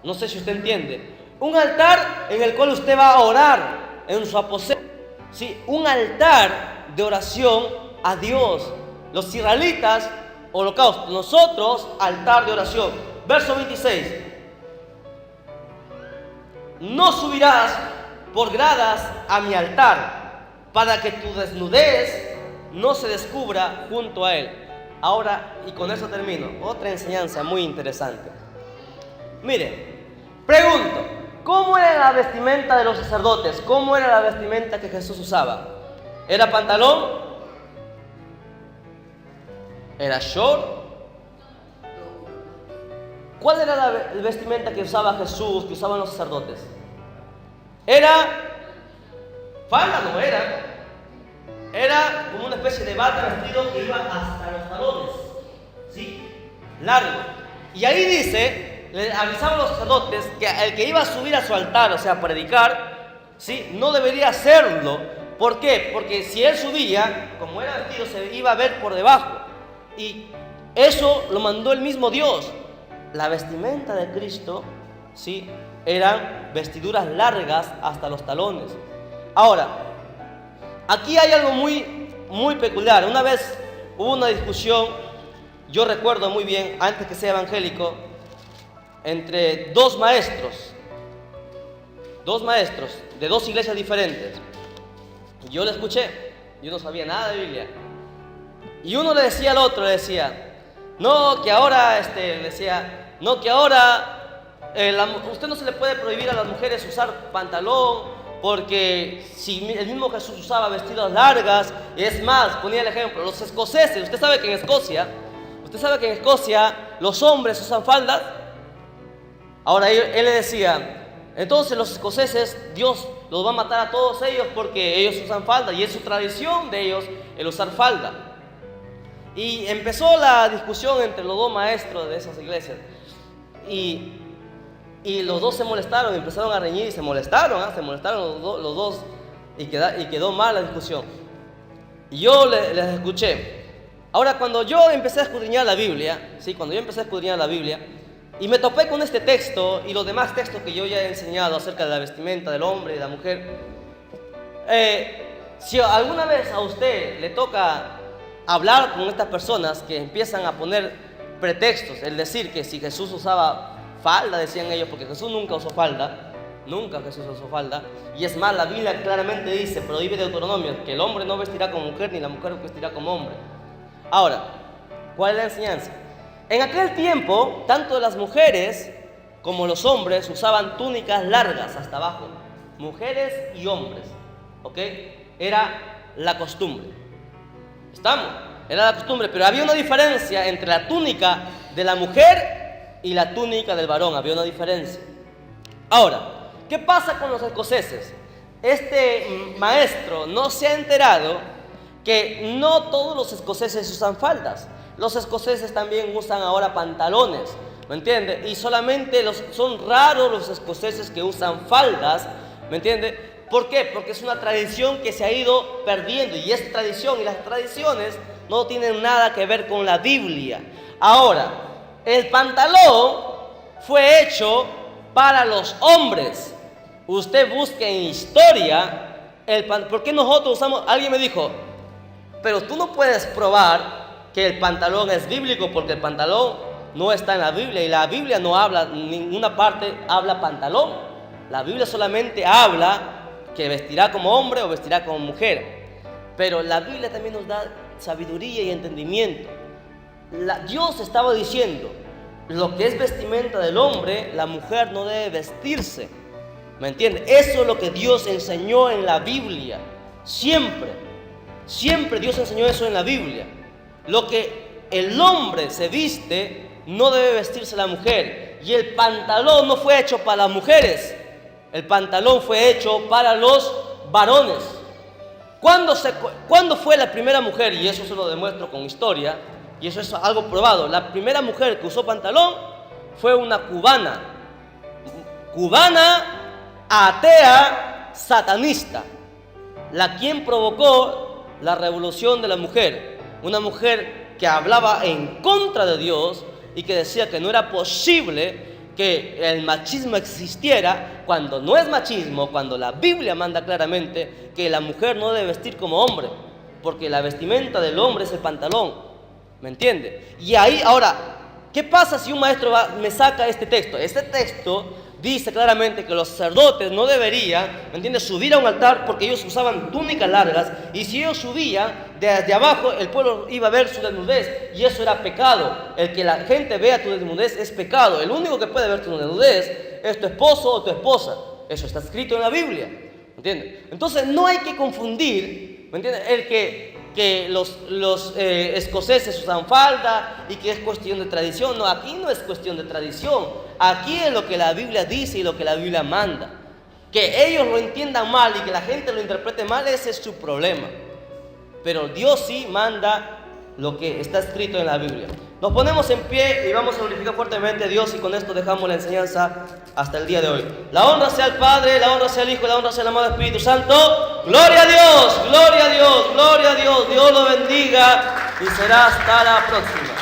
No sé si usted entiende. Un altar en el cual usted va a orar en su aposento. Sí, un altar de oración a Dios. Los israelitas, holocausto. Nosotros, altar de oración. Verso 26. No subirás por gradas a mi altar, para que tu desnudez no se descubra junto a él. Ahora, y con eso termino, otra enseñanza muy interesante. Mire, pregunto, ¿cómo era la vestimenta de los sacerdotes? ¿Cómo era la vestimenta que Jesús usaba? ¿Era pantalón? ¿Era short? ¿Cuál era la vestimenta que usaba Jesús, que usaban los sacerdotes? Era falda, no era era como una especie de bata vestido que iba hasta los talones, ¿sí? Largo. Y ahí dice, le avisaban los sacerdotes que el que iba a subir a su altar, o sea, a predicar, ¿sí? No debería hacerlo. ¿Por qué? Porque si él subía, como era vestido, se iba a ver por debajo. Y eso lo mandó el mismo Dios. La vestimenta de Cristo, ¿sí? Eran vestiduras largas hasta los talones. Ahora, aquí hay algo muy peculiar. Una vez hubo una discusión, yo recuerdo muy bien, antes que sea evangélico, entre dos maestros de dos iglesias diferentes. Yo le escuché, yo no sabía nada de Biblia. Y uno le decía al otro, le decía, no, que ahora, usted no se le puede prohibir a las mujeres usar pantalón, porque si el mismo Jesús usaba vestidos largas, y es más, ponía el ejemplo, los escoceses, usted sabe que en Escocia los hombres usan faldas. Ahora él le decía, entonces los escoceses, Dios los va a matar a todos ellos porque ellos usan falda, y es su tradición de ellos el usar falda. Y empezó la discusión entre los dos maestros de esas iglesias. Y los dos se molestaron, empezaron a reñir y se molestaron los dos y quedó mal la discusión. Y yo les escuché. Ahora, cuando yo empecé a escudriñar la Biblia, y me topé con este texto y los demás textos que yo ya he enseñado acerca de la vestimenta del hombre y de la mujer, si alguna vez a usted le toca hablar con estas personas que empiezan a poner pretextos, el decir que si Jesús usaba falda, decían ellos, porque Jesús nunca usó falda, y es más, la Biblia claramente dice, prohíbe Deuteronomio, que el hombre no vestirá como mujer ni la mujer vestirá como hombre. Ahora, ¿cuál es la enseñanza? En aquel tiempo, tanto las mujeres como los hombres usaban túnicas largas hasta abajo, mujeres y hombres, ¿ok? Era la costumbre. ¿Estamos? Era la costumbre, pero había una diferencia entre la túnica de la mujer y la túnica del varón, había una diferencia. Ahora, ¿qué pasa con los escoceses? Este maestro no se ha enterado que no todos los escoceses usan faldas. Los escoceses también usan ahora pantalones, ¿me entiende? Y solamente son raros los escoceses que usan faldas, ¿me entiende? ¿Por qué? Porque es una tradición que se ha ido perdiendo, y es tradición, y las tradiciones no tienen nada que ver con la Biblia. Ahora, el pantalón fue hecho para los hombres. Usted busque en historia, ¿por qué nosotros usamos? Alguien me dijo, pero tú no puedes probar que el pantalón es bíblico, porque el pantalón no está en la Biblia, y la Biblia no habla, en ninguna parte habla pantalón. La Biblia solamente habla que vestirá como hombre o vestirá como mujer. Pero la Biblia también nos da sabiduría y entendimiento. Dios estaba diciendo, lo que es vestimenta del hombre, la mujer no debe vestirse, ¿me entiende? Eso es lo que Dios enseñó en la Biblia. Siempre Dios enseñó eso en la Biblia. Lo que el hombre se viste, no debe vestirse la mujer. Y el pantalón no fue hecho para las mujeres, el pantalón fue hecho para los varones. ¿Cuándo fue la primera mujer? Y eso se lo demuestro con historia, y eso es algo probado. La primera mujer que usó pantalón fue una cubana, atea, satanista, la quien provocó la revolución de la mujer. Una mujer que hablaba en contra de Dios y que decía que no era posible que el machismo existiera, cuando no es machismo, cuando la Biblia manda claramente que la mujer no debe vestir como hombre, porque la vestimenta del hombre es el pantalón, ¿me entiende? Y ahí, ahora, ¿qué pasa si un maestro me saca este texto? Este texto dice claramente que los sacerdotes no deberían, ¿me entiendes?, subir a un altar, porque ellos usaban túnicas largas, y si ellos subían desde abajo, el pueblo iba a ver su desnudez, y eso era pecado. El que la gente vea tu desnudez es pecado. El único que puede ver tu desnudez es tu esposo o tu esposa. Eso está escrito en la Biblia, ¿me entiendes? Entonces no hay que confundir, ¿me entiendes?, el que los escoceses usan falda y que es cuestión de tradición. No, aquí no es cuestión de tradición. Aquí es lo que la Biblia dice y lo que la Biblia manda. Que ellos lo entiendan mal y que la gente lo interprete mal, ese es su problema. pero Dios sí manda lo que está escrito en la Biblia. Nos ponemos en pie y vamos a glorificar fuertemente a Dios, y con esto dejamos la enseñanza hasta el día de hoy. La honra sea al Padre, la honra sea al Hijo, la honra sea al amado Espíritu Santo. Gloria a Dios, gloria a Dios, gloria a Dios. Dios lo bendiga y será hasta la próxima.